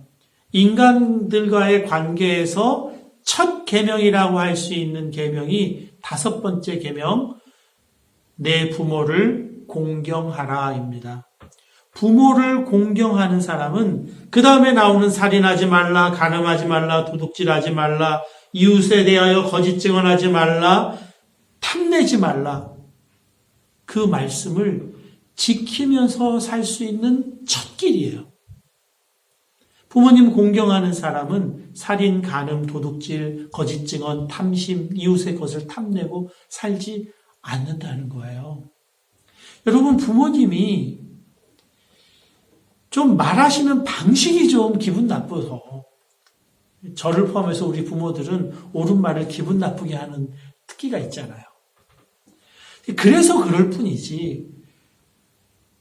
인간들과의 관계에서 첫 계명이라고 할 수 있는 계명이 5번째 계명, 내 부모를 공경하라입니다. 부모를 공경하는 사람은 그 다음에 나오는 살인하지 말라, 간음하지 말라, 도둑질하지 말라, 이웃에 대하여 거짓 증언하지 말라, 탐내지 말라. 그 말씀을 지키면서 살 수 있는 첫 길이에요. 부모님 공경하는 사람은 살인, 간음, 도둑질, 거짓 증언, 탐심, 이웃의 것을 탐내고 살지 않는다는 거예요. 여러분, 부모님이 좀 말하시는 방식이 좀 기분 나빠서 저를 포함해서 우리 부모들은 옳은 말을 기분 나쁘게 하는 특기가 있잖아요. 그래서 그럴 뿐이지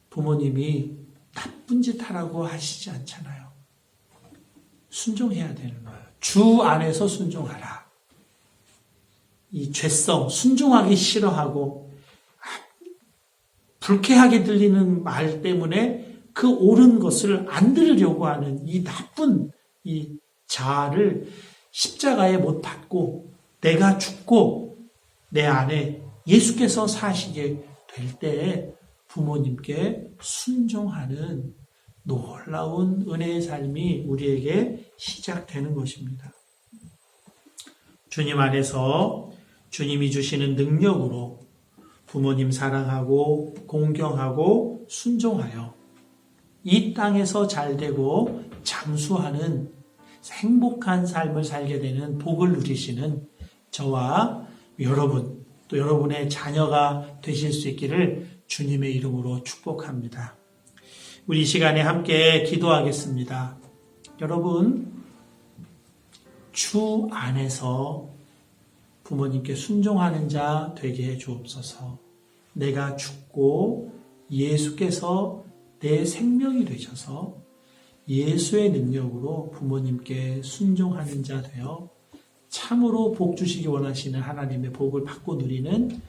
부모님이 나쁜 짓 하라고 하시지 않잖아요. 순종해야 되는 거예요. 주 안에서 순종하라. 이 죄성, 순종하기 싫어하고 불쾌하게 들리는 말 때문에 그 옳은 것을 안 들으려고 하는 이 나쁜 이 자아를 십자가에 못 박고 내가 죽고 내 안에 예수께서 사시게 될 때에 부모님께 순종하는 놀라운 은혜의 삶이 우리에게 시작되는 것입니다. 주님 안에서 주님이 주시는 능력으로 부모님 사랑하고 공경하고 순종하여 이 땅에서 잘되고 장수하는 행복한 삶을 살게 되는 복을 누리시는 저와 여러분, 또 여러분의 자녀가 되실 수 있기를 주님의 이름으로 축복합니다. 우리 이 시간에 함께 기도하겠습니다. 여러분, 주 안에서 부모님께 순종하는 자 되게 해 주옵소서. 내가 죽고 예수께서 내 생명이 되셔서 예수의 능력으로 부모님께 순종하는 자 되어 참으로 복 주시기 원하시는 하나님의 복을 받고 누리는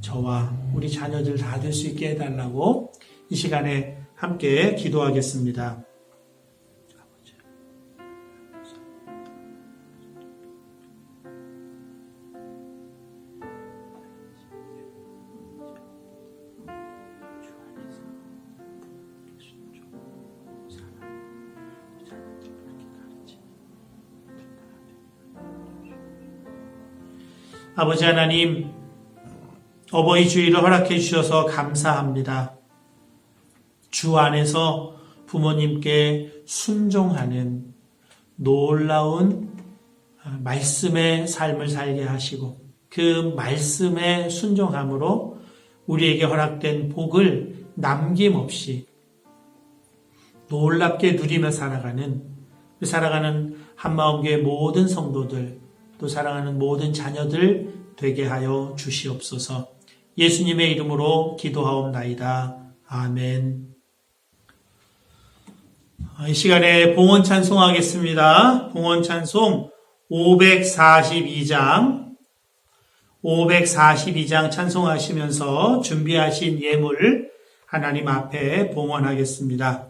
저와 우리 자녀들 다 될 수 있게 해달라고 이 시간에 함께 기도하겠습니다. 아버지 하나님, 어버이 주일을 허락해 주셔서 감사합니다. 주 안에서 부모님께 순종하는 놀라운 말씀의 삶을 살게 하시고 그 말씀의 순종함으로 우리에게 허락된 복을 남김없이 놀랍게 누리며 살아가는 한마음교회 모든 성도들 또 사랑하는 모든 자녀들 되게 하여 주시옵소서. 예수님의 이름으로 기도하옵나이다. 아멘. 이 시간에 봉헌 찬송하겠습니다. 봉헌 찬송 542장 찬송하시면서 준비하신 예물 하나님 앞에 봉헌하겠습니다.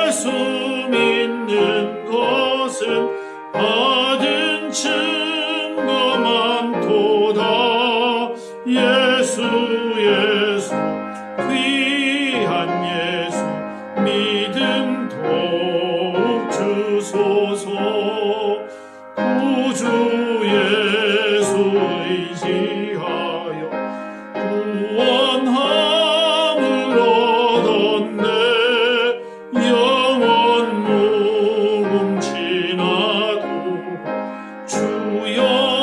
예수 믿는 예수 귀한 예수 믿음 더욱 주소서 구주 예수 의지하여 구원함을 얻었네 영원 무금지나도 주여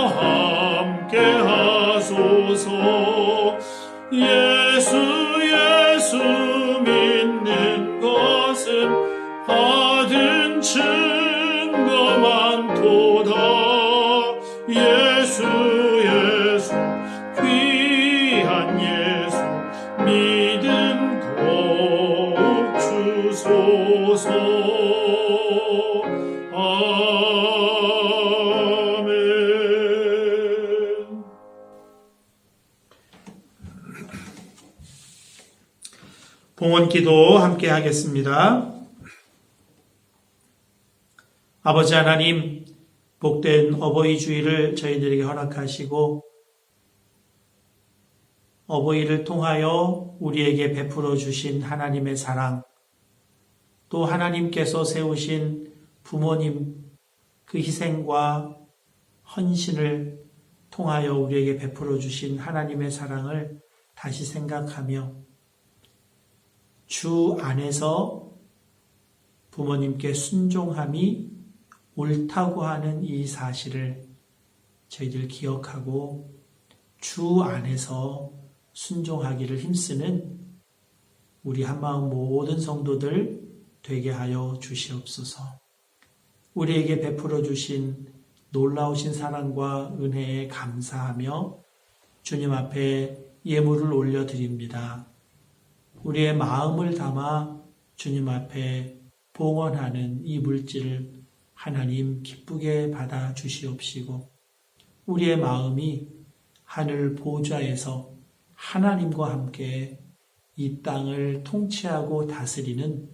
함께 하소서 예수 믿는 것은 받은 증거 많도다 예수 귀한 예수 믿음 더욱 주소서 아멘. 봉헌기도 함께 하겠습니다. 아버지 하나님, 복된 어버이 주일을 저희들에게 허락하시고 어버이를 통하여 우리에게 베풀어 주신 하나님의 사랑, 또 하나님께서 세우신 부모님 그 희생과 헌신을 통하여 우리에게 베풀어 주신 하나님의 사랑을 다시 생각하며 주 안에서 부모님께 순종함이 옳다고 하는 이 사실을 저희들 기억하고 주 안에서 순종하기를 힘쓰는 우리 한마음 모든 성도들 되게 하여 주시옵소서. 우리에게 베풀어 주신 놀라우신 사랑과 은혜에 감사하며 주님 앞에 예물을 올려드립니다. 우리의 마음을 담아 주님 앞에 봉헌하는 이 물질을 하나님 기쁘게 받아 주시옵시고 우리의 마음이 하늘 보좌에서 하나님과 함께 이 땅을 통치하고 다스리는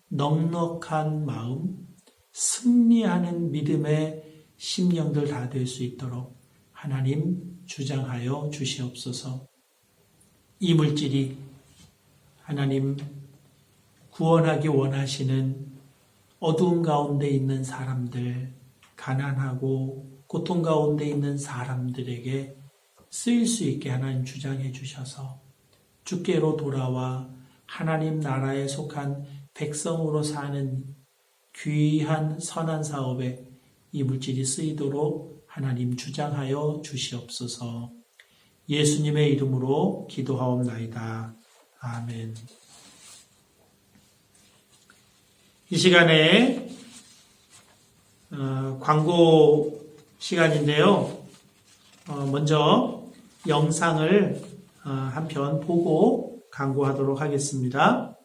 넉넉한 마음, 승리하는 믿음의 심령들 다 될 수 있도록 하나님 주장하여 주시옵소서. 이 물질이 하나님 구원하기 원하시는 어두움 가운데 있는 사람들, 가난하고 고통 가운데 있는 사람들에게 쓰일 수 있게 하나님 주장해 주셔서 주께로 돌아와 하나님 나라에 속한 백성으로 사는 귀한 선한 사업에 이 물질이 쓰이도록 하나님 주장하여 주시옵소서. 예수님의 이름으로 기도하옵나이다. 아멘. 이 시간에 광고 시간인데요. 먼저 영상을 한 편 보고 광고하도록 하겠습니다.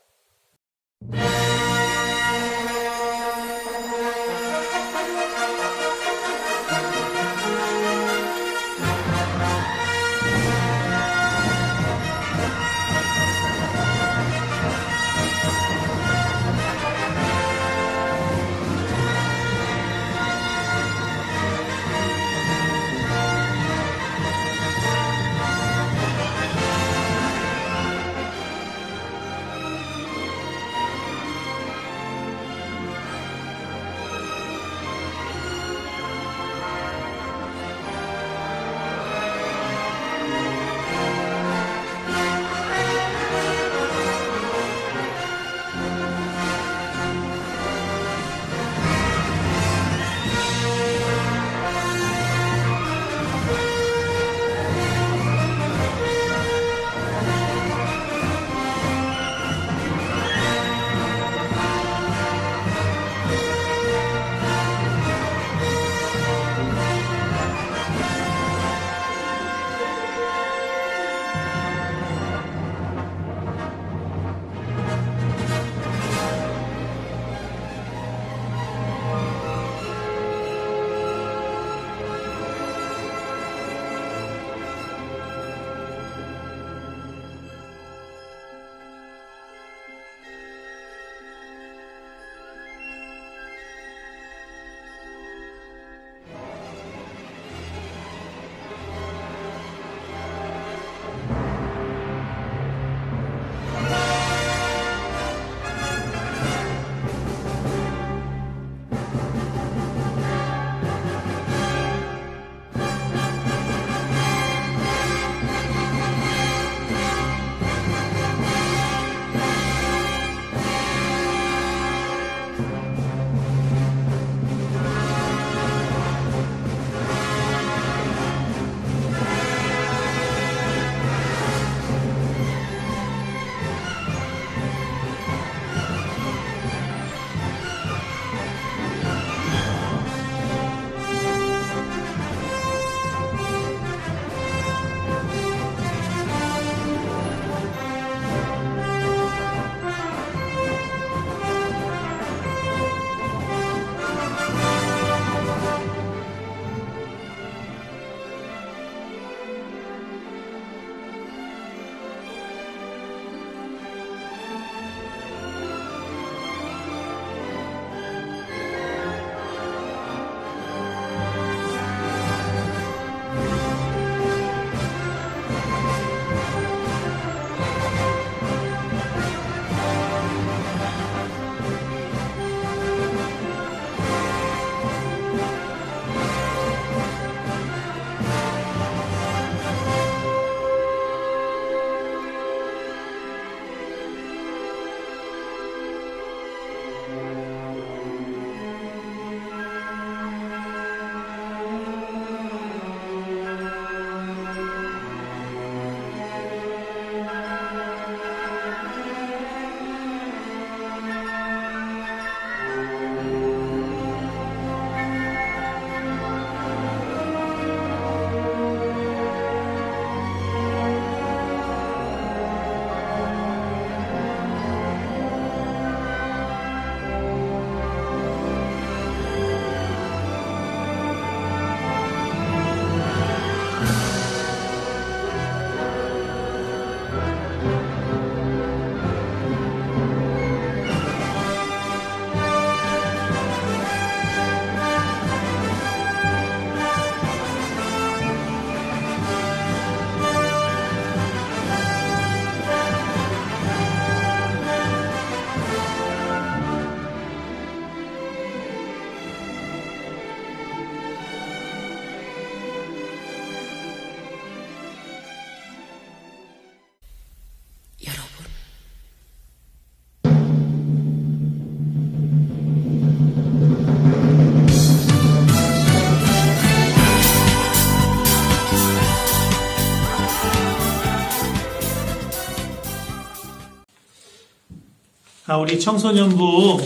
우리 청소년부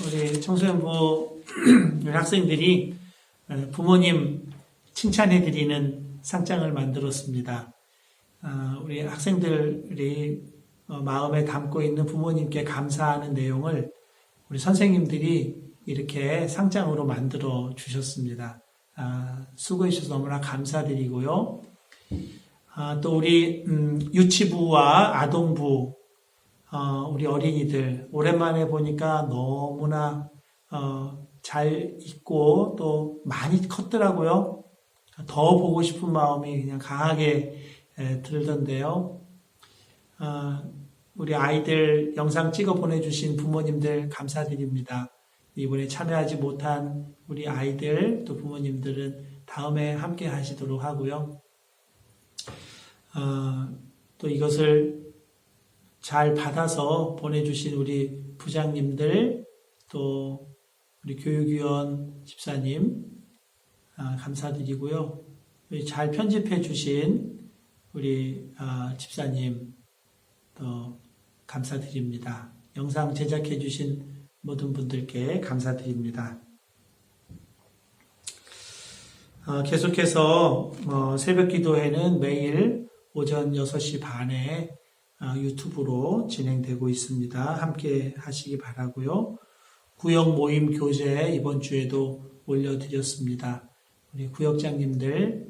우리 학생들이 부모님 칭찬해드리는 상장을 만들었습니다. 우리 학생들이 마음에 담고 있는 부모님께 감사하는 내용을 우리 선생님들이 이렇게 상장으로 만들어 주셨습니다. 수고해 주셔서 너무나 감사드리고요. 또 우리 유치부와 아동부 우리 어린이들 오랜만에 보니까 너무나 잘 있고 또 많이 컸더라고요. 더 보고 싶은 마음이 그냥 강하게 들던데요. 우리 아이들 영상 찍어 보내주신 부모님들 감사드립니다. 이번에 참여하지 못한 우리 아이들 또 부모님들은 다음에 함께 하시도록 하고요. 또 이것을 잘 받아서 보내주신 우리 부장님들 또 우리 교육위원 집사님 감사드리고요. 잘 편집해 주신 우리 집사님 또 감사드립니다. 영상 제작해 주신 모든 분들께 감사드립니다. 계속해서 새벽 기도회는 매일 오전 6시 반에 유튜브로 진행되고 있습니다. 함께 하시기 바라고요. 구역 모임 교재 이번 주에도 올려드렸습니다. 우리 구역장님들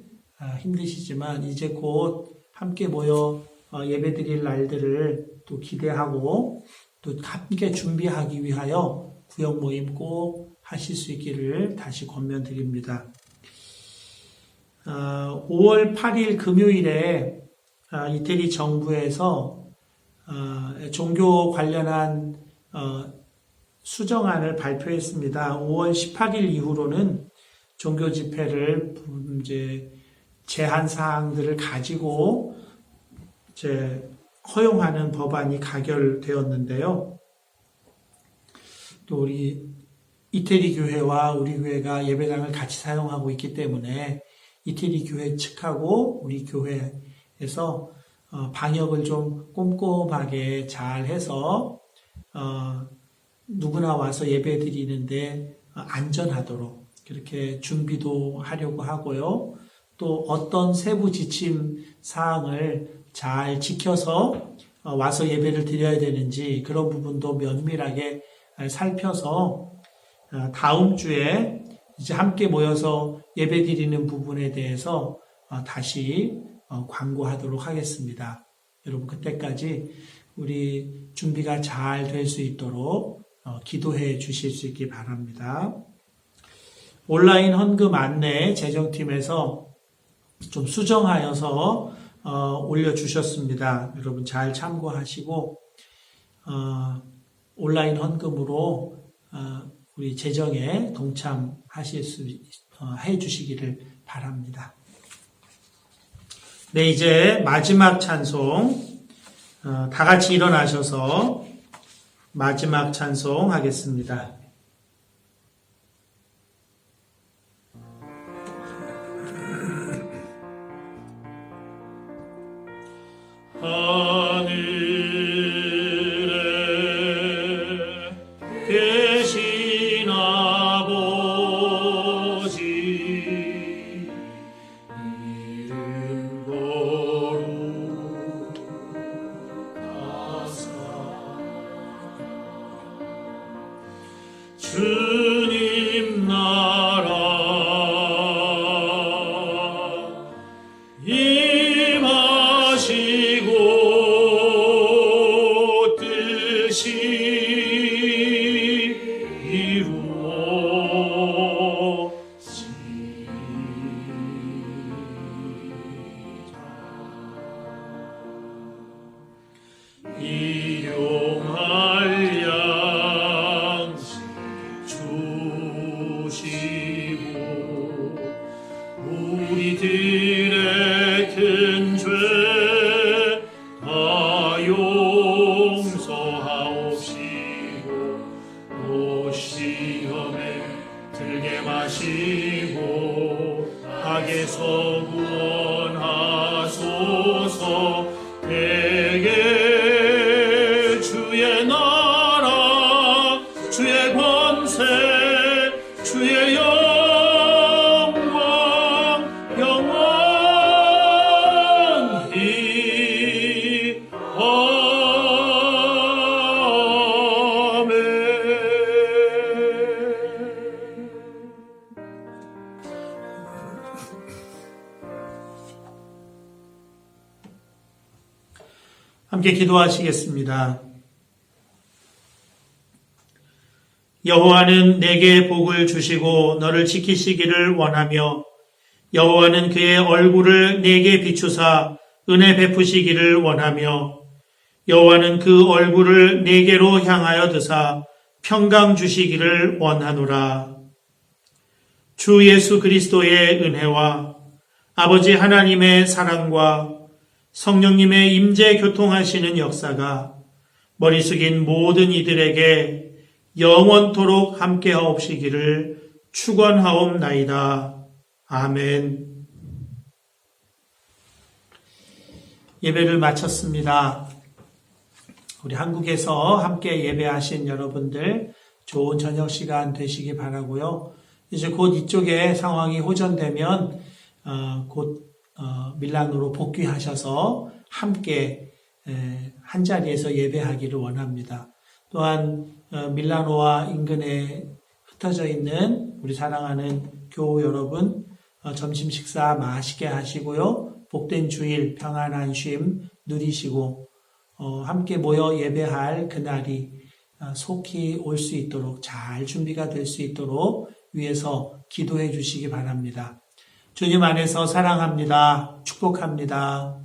힘드시지만 이제 곧 함께 모여 예배드릴 날들을 또 기대하고 또 함께 준비하기 위하여 구역 모임 꼭 하실 수 있기를 다시 권면드립니다. 5월 8일 금요일에 이태리 정부에서 종교 관련한 수정안을 발표했습니다. 5월 18일 이후로는 종교 집회를 이제 제한 사항들을 가지고 이제 허용하는 법안이 가결되었는데요. 또 우리 이태리 교회와 우리 교회가 예배당을 같이 사용하고 있기 때문에 이태리 교회 측하고 우리 교회에서 방역을 좀 꼼꼼하게 잘 해서 누구나 와서 예배 드리는데 안전하도록 그렇게 준비도 하려고 하고요. 또 어떤 세부 지침 사항을 잘 지켜서 와서 예배를 드려야 되는지 그런 부분도 면밀하게 살펴서 다음 주에 이제 함께 모여서 예배 드리는 부분에 대해서 다시 광고하도록 하겠습니다. 여러분 그때까지 우리 준비가 잘 될 수 있도록 기도해 주실 수 있기 바랍니다. 온라인 헌금 안내 재정팀에서 좀 수정하여서 올려주셨습니다. 여러분 잘 참고하시고 온라인 헌금으로 우리 재정에 동참하실 수 해주시기를 바랍니다. 네, 이제 마지막 찬송 다 같이 일어나셔서 마지막 찬송 하겠습니다. 하늘에 계신 아버지 이름 거룩하사 주님 나라 임하시고 뜻이 이루어지자 일용할 양식 주시고 우리들의 큰 죄 다 용서하옵시고 또 시험에 들게 마시고 악에서 구원하소서. 대개 함께 기도하시겠습니다. 여호와는 내게 복을 주시고 너를 지키시기를 원하며 여호와는 그의 얼굴을 내게 비추사 은혜 베푸시기를 원하며 여호와는 그 얼굴을 내게로 향하여 드사 평강 주시기를 원하노라. 주 예수 그리스도의 은혜와 아버지 하나님의 사랑과 성령님의 임재 교통하시는 역사가 머리 숙인 모든 이들에게 영원토록 함께하옵시기를 축원하옵나이다. 아멘. 예배를 마쳤습니다. 우리 한국에서 함께 예배하신 여러분들 좋은 저녁 시간 되시기 바라고요. 이제 곧 이쪽에 상황이 호전되면 곧 밀라노로 복귀하셔서 함께 한 자리에서 예배하기를 원합니다. 또한 밀라노와 인근에 흩어져 있는 우리 사랑하는 교우 여러분 점심 식사 맛있게 하시고요. 복된 주일 평안한 쉼 누리시고 함께 모여 예배할 그날이 속히 올 수 있도록 잘 준비가 될 수 있도록 위해서 기도해 주시기 바랍니다. 주님 안에서 사랑합니다. 축복합니다.